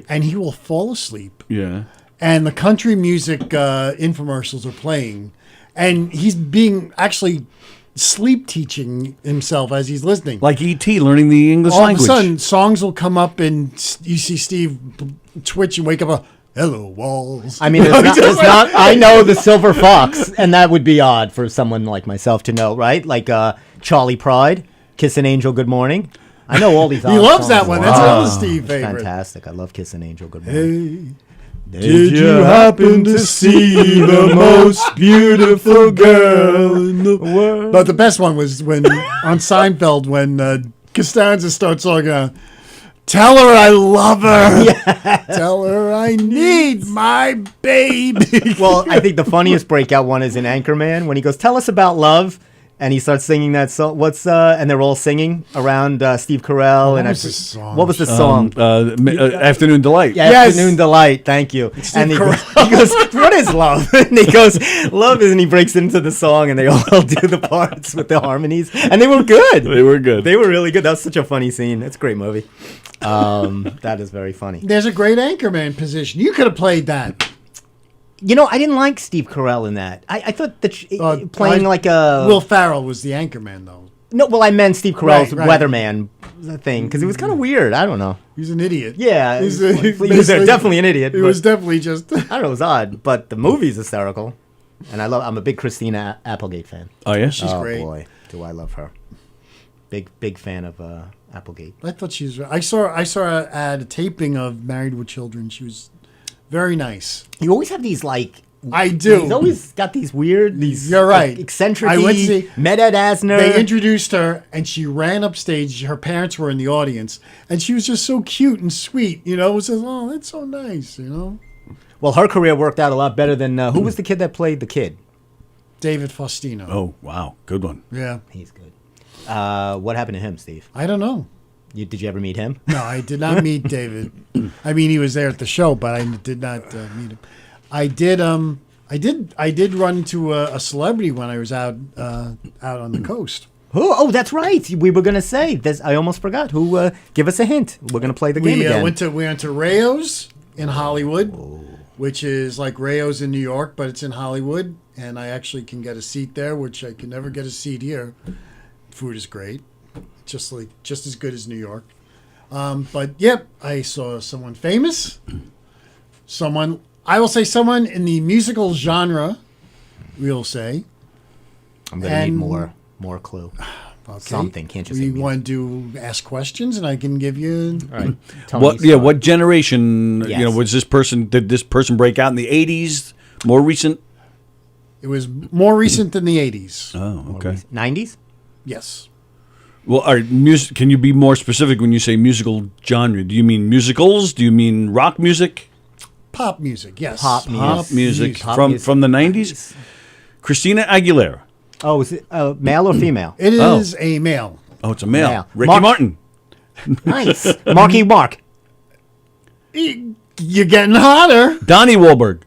and he will fall asleep, Yeah. and the country music infomercials are playing, and he's being actually sleep teaching himself as he's listening. Like E.T. learning the English All language. of a sudden, songs will come up, and you see Steve twitch and wake up. Hello, walls. I mean, it's not. I know the Silver Fox, and that would be odd for someone like myself to know, right? Like Charlie Pride, Kiss an Angel, Good Morning. I know all these. He loves songs. that one. That's another Steve favorite. Fantastic. I love Kiss an Angel, Good Morning. Hey, did you happen to see the most beautiful girl in the world? But the best one was when on Seinfeld when Costanza starts talking. Tell her I love her. Yeah. Tell her I need my baby. Well, I think the funniest breakout one is in Anchorman when he goes, "Tell us about love," and he starts singing that song. And they're all singing around Steve Carell. What was the song? Afternoon Delight. Yeah, yes. Afternoon Delight. Thank you. And he goes, "What is love?" And he goes, "Love is," and he breaks into the song, and they all do the parts with the harmonies, and they were good. They were good. They were really good. That was such a funny scene. It's a great movie. That is very funny. There's a great Anchorman position. You could have played that. You know, I didn't like Steve Carell in that. I thought that playing like a... Will Ferrell was the Anchorman, though. No, well, I meant Steve Carell's right. Weatherman thing, because it was kind of weird. I don't know. He's an idiot. Yeah, he was definitely an idiot. He was definitely just... I don't know, it was odd, but the movie's hysterical. And I'm a big Christina Applegate fan. Oh, yes? She's great. Oh, boy, do I love her. Big fan of Applegate. I thought she was... I saw her at a taping of Married with Children. She was very nice. You always have these, like... I do. He's always got these weird, You're right. eccentric. I went to see, met Ed Asner. They introduced her, and she ran upstage. Her parents were in the audience, and she was just so cute and sweet. You know, it says, "Oh, that's so nice." You know. Well, her career worked out a lot better than who was the kid that played the kid? David Faustino. Oh, wow, good one. Yeah, he's good. What happened to him, Steve? I don't know. Did you ever meet him? No, I did not meet David. I mean, he was there at the show, but I did not meet him. I did run into a celebrity when I was out on the coast. Who? Oh, that's right. We were gonna say this. I almost forgot. Who? Give us a hint. We're gonna play the game again. We went to Rayo's in Hollywood, which is like Rayo's in New York, but it's in Hollywood, and I actually can get a seat there, which I can never get a seat here. Food is great, just as good as New York. But yep, I saw someone famous, I will say someone in the musical genre, we'll say. I'm going to need more clue. Okay. Something, can't you say You want to ask questions, and I can give you... All right. What generation, yes. Was this person, did this person break out in the 80s? More recent? It was more recent than the 80s. Oh, okay. 90s? Yes. Well, can you be more specific when you say musical genre? Do you mean musicals? Do you mean rock music? Pop music, yes. Pop music from the 90s? Christina Aguilera. Oh, is it male or female? It is a male. Oh, it's a male. Ricky Martin. Nice. Marky Mark. You're getting hotter. Donnie Wahlberg.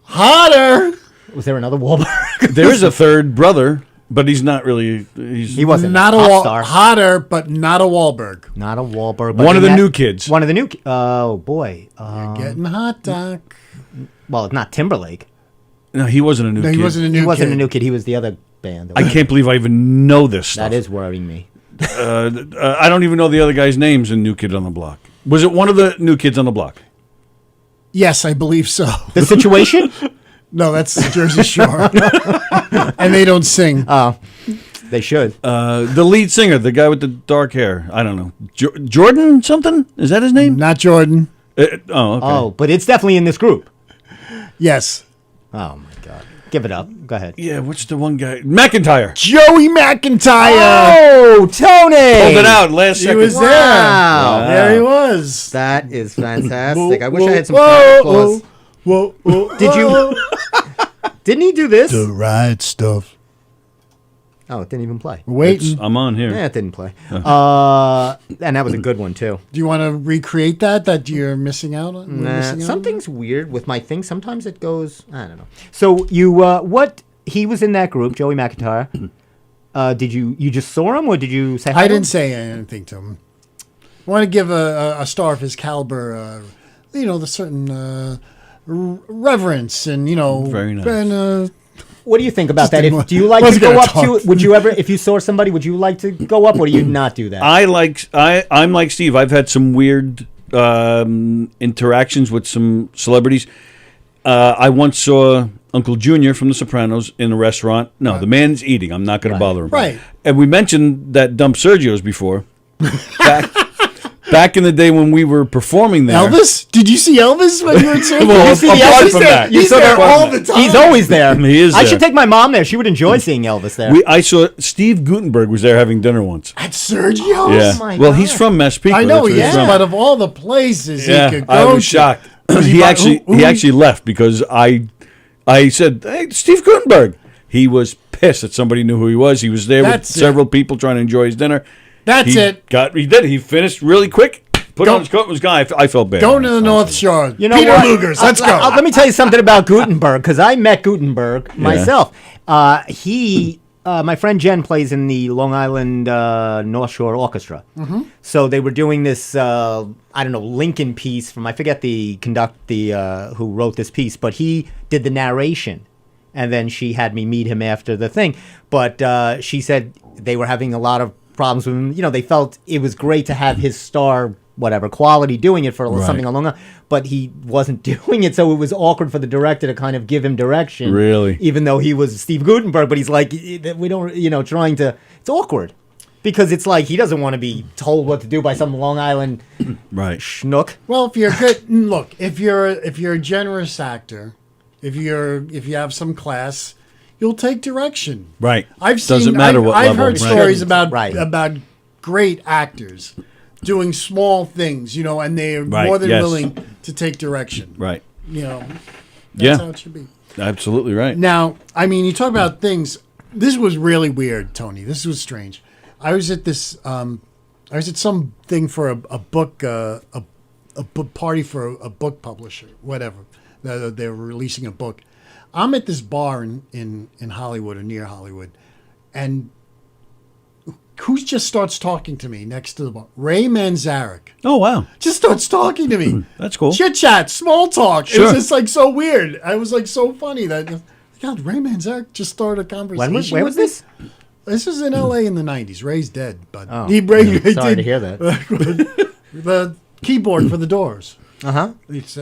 Hotter. Was there another Wahlberg? There is a third brother, but he's not really... He wasn't not a star. Hotter, but not a Wahlberg. Not a Wahlberg. One of the new kids. One of the new... Oh, boy. You're getting hot, Doc. Well, not Timberlake. No, he wasn't a new kid. He wasn't a new kid. He wasn't a new kid. He was the other band. I can't believe I even know this stuff. That is worrying me. I don't even know the other guy's names in New Kid on the Block. Was it one of the New Kids on the Block? Yes, I believe so. The Situation? No, that's Jersey Shore. And they don't sing. Oh, they should. The lead singer, the guy with the dark hair. I don't know. Jordan something? Is that his name? Not Jordan. Okay. Oh, but it's definitely in this group. Yes. Oh, my God. Give it up. Go ahead. Yeah, what's the one guy? McIntyre. Joey McIntyre. Oh, Tony. Pulled it out last second. He was there. Wow. There he was. That is fantastic. I wish I had some whoa, applause. Whoa. Did you? Didn't he do this? The right stuff. Oh, it didn't even play. Waiting. I'm on here. Yeah, it didn't play. And that was a good one, too. Do you want to recreate that you're missing out on? Nah, something's weird with my thing. Sometimes it goes, I don't know. So he was in that group, Joey McIntyre. Did you just saw him or did you say hi to him? I didn't say anything to him. I want to give a star of his caliber, the certain reverence and, Very nice. And, what do you think about that? Do you like to go up to? Would you ever, if you saw somebody, would you like to go up, or do you not do that? I'm like Steve. I've had some weird interactions with some celebrities. I once saw Uncle Junior from The Sopranos in a restaurant. No, the man's eating. I'm not going to bother him. Right. And we mentioned that Dump Sergio's before. Back in the day when we were performing there. Elvis? Did you see Elvis when you were in San Well, Francisco? apart from that. He's there all the time. He's always there. He is I there. should take my mom there. She would enjoy seeing Elvis there. I saw Steve Gutenberg was there having dinner once. At Sergio's? Yeah. my Well, God. he's from Massapequa. I know That's he where he's is, from. but of all the places he Yeah, could go I was to- shocked. Was He by- actually who- he actually left because I said, "Hey, Steve Gutenberg." He was pissed that somebody knew who he was. He was there That's with several people trying to enjoy his dinner. That's He it. He did. He finished really quick. Put Go- on his coat and was gone. I felt bad. Going to the North Shore. You know Peter what? Luger's. Let's go. Let me tell you something about Gutenberg, because I met Gutenberg myself. My friend Jen plays in the Long Island North Shore Orchestra. Mm-hmm. So they were doing this, Lincoln piece from, I forget who wrote this piece, but he did the narration. And then she had me meet him after the thing. But she said they were having a lot of problems with him. You know, they felt it was great to have his star, whatever, quality doing it for something along that. But he wasn't doing it, so it was awkward for the director to kind of give him direction. Really? Even though he was Steve Gutenberg, but he's like, we don't, trying to, it's awkward. Because it's like he doesn't want to be told what to do by some Long Island Right. schnook. Well, if you're good, look, if you're a generous actor, if you have some class, you'll take direction. Right. Doesn't matter what I've level. heard stories about Right. great actors doing small things, and they're Right, more than yes. willing to take direction. Right. That's Yeah. how it should be. Absolutely right. Now, I mean, you talk about things. This was really weird, Tony. This was strange. I was at this. I was at some thing for a book, a book party for a book publisher, whatever. They were releasing a book. I'm at this bar in Hollywood or near Hollywood, and who just starts talking to me next to the bar? Ray Manzarek. Oh wow. Just starts talking to me. That's cool. Chit chat, small talk. It Sure. was just like so weird. I was like so funny that, God, Ray Manzarek just started a conversation. Where was with me. this? This was in L.A. in the 90s. Ray's dead, but Oh, he sorry to hear that. the keyboard for the Doors. Uh-huh. It's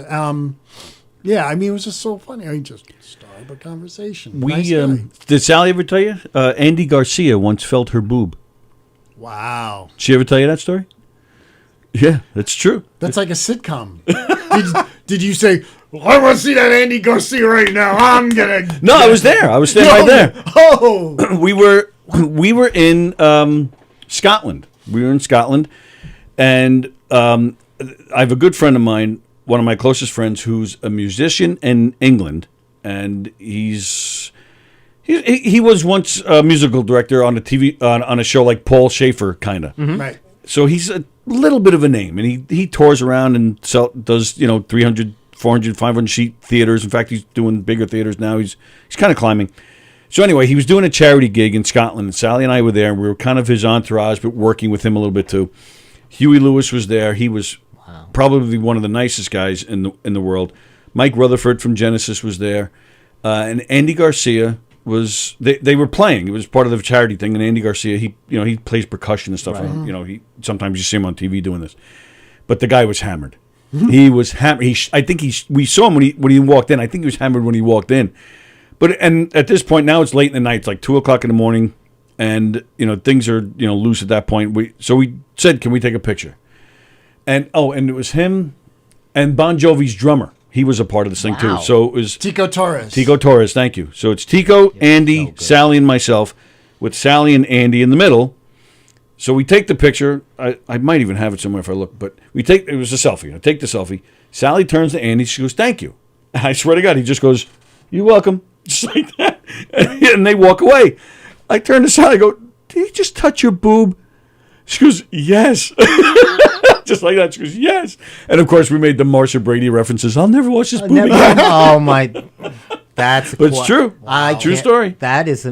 yeah. I mean, it was just so funny. I just started a conversation. Nice We guy. did Sally ever tell you? Andy Garcia once felt her boob. Wow, Did she ever tell you that story? Yeah, that's true. that's like a sitcom. did you say, well, I want to see that Andy Garcia right now? I'm gonna. No, I was there. I was standing right there. Oh, we were in Scotland. We were in Scotland, and I have a good friend of mine, one of my closest friends, who's a musician in England, and he was once a musical director on a TV on a show like Paul Schaefer, kind of. right. So he's a little bit of a name, and he tours around and does 300, 400, 500 seat theaters. In fact, he's doing bigger theaters now. He's kind of climbing. So anyway, he was doing a charity gig in Scotland, and Sally and I were there, and we were kind of his entourage, but working with him a little bit too. Huey Lewis was there. He was probably one of the nicest guys in the world. Mike Rutherford from Genesis was there, and Andy Garcia was. They were playing. It was part of the charity thing, and Andy Garcia, he plays percussion and stuff. Right. He sometimes you see him on TV doing this, but the guy was hammered. He was hammered. We saw him when he walked in. I think he was hammered when he walked in. And at this point now it's late in the night. It's like 2:00 in the morning, and things are loose at that point. So we said, "Can we take a picture?" And it was him and Bon Jovi's drummer. He was a part of this thing too. So it was Tico Torres. Tico Torres. Thank you. So it's Tico, Andy, Sally, and myself, with Sally and Andy in the middle. So we take the picture. I might even have it somewhere if I look. But it was a selfie. I take the selfie. Sally turns to Andy. She goes, "Thank you." And I swear to God, he just goes, "You're welcome." Just like that. And they walk away. I turn to Sally. I go, "Did he just touch your boob?" She goes, "Yes." Just like that. She goes, "Yes." And of course, we made the Marsha Brady references. I'll never watch this boob again. Oh my, that's. But it's true. I True can't- story. That is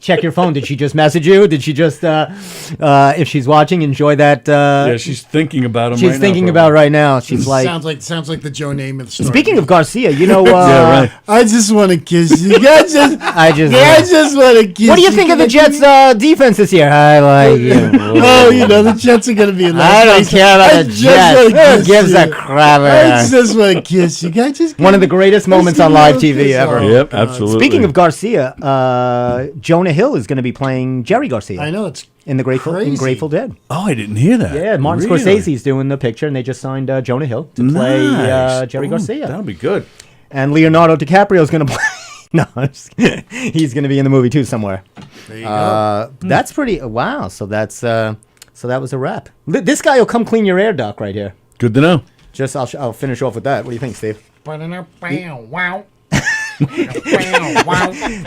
check your phone. Did she just message you? Did she just, if she's watching, enjoy that? Yeah, she's thinking about him. She's thinking about right now. She's like, sounds like the Joe Namath story. speaking of Garcia, you know, Yeah, right. I just want to kiss you. I just want to kiss you. What do you think of the Jets' defense this year? I like you. Oh, you know, the Jets are going to be in last I don't place. care about I the just Jets. wanna Who kiss gives you. a crap? I just want to kiss you. Can I just One of the greatest moments on live TV ever. Yep, absolutely. Speaking of Garcia, Jonah Hill is going to be playing Jerry Garcia. I know, it's in the Grateful Dead. Oh, I didn't hear that. Yeah, Martin Really? Scorsese's doing the picture, and they just signed Jonah Hill to play Nice. Jerry Ooh, Garcia. That'll be good. And Leonardo DiCaprio is going to play. No, he's going to be in the movie too somewhere. There you go. That's pretty. Wow. So that's so that was a wrap. This guy will come clean your air duct right here. Good to know. Just I'll finish off with that. What do you think, Steve? Wow.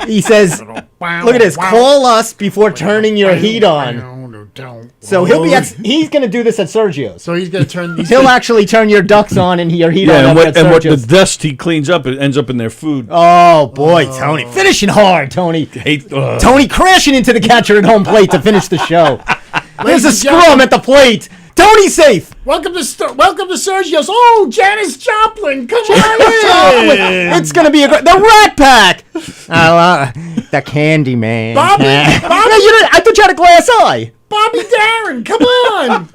He says, "Look at this. Call us before turning your heat on." So he's going to do this at Sergio's. So he's going to turn. He'll actually turn your ducts on and your heat on. Yeah, over at and what the Sergio's. dust he cleans up, it ends up in their food. Oh boy, Tony, finishing hard, Tony. Tony crashing into the catcher at home plate to finish the show. There's a scrum at the plate. Tony's safe. Welcome to Sergio's. Oh, Janis Joplin, come on in. It's gonna be the Rat Pack. The Candy Man. Bobby. No, I thought you had a glass eye. Bobby Darin, come on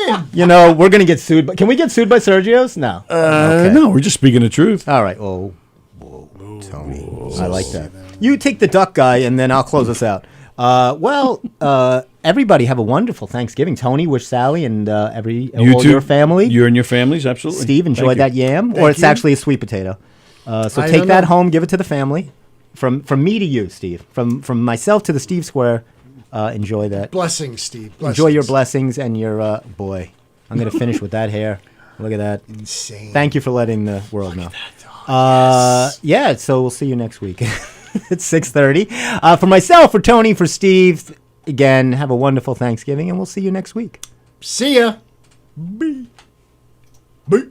in. You know we're gonna get sued. Can we get sued by Sergio's? No. No, we're just speaking the truth. All right. Oh, Tony, I like that. You take the duck guy, and then I'll close us out. Everybody have a wonderful Thanksgiving. Tony, wish Sally and all your family. You and your families, absolutely. Steve, enjoy that yam, or it's actually a sweet potato. So take that home, give it to the family. From me to you, Steve. From myself to the Steve Square. Enjoy that. Blessings, Steve. Blessings. Enjoy your blessings and your boy. I'm gonna finish with that hair. Look at that. Insane. Thank you for letting the world know. Yeah. So we'll see you next week. It's 6:30. For myself, for Tony, for Steve. Again, have a wonderful Thanksgiving, and we'll see you next week. See ya. Bye. Bye.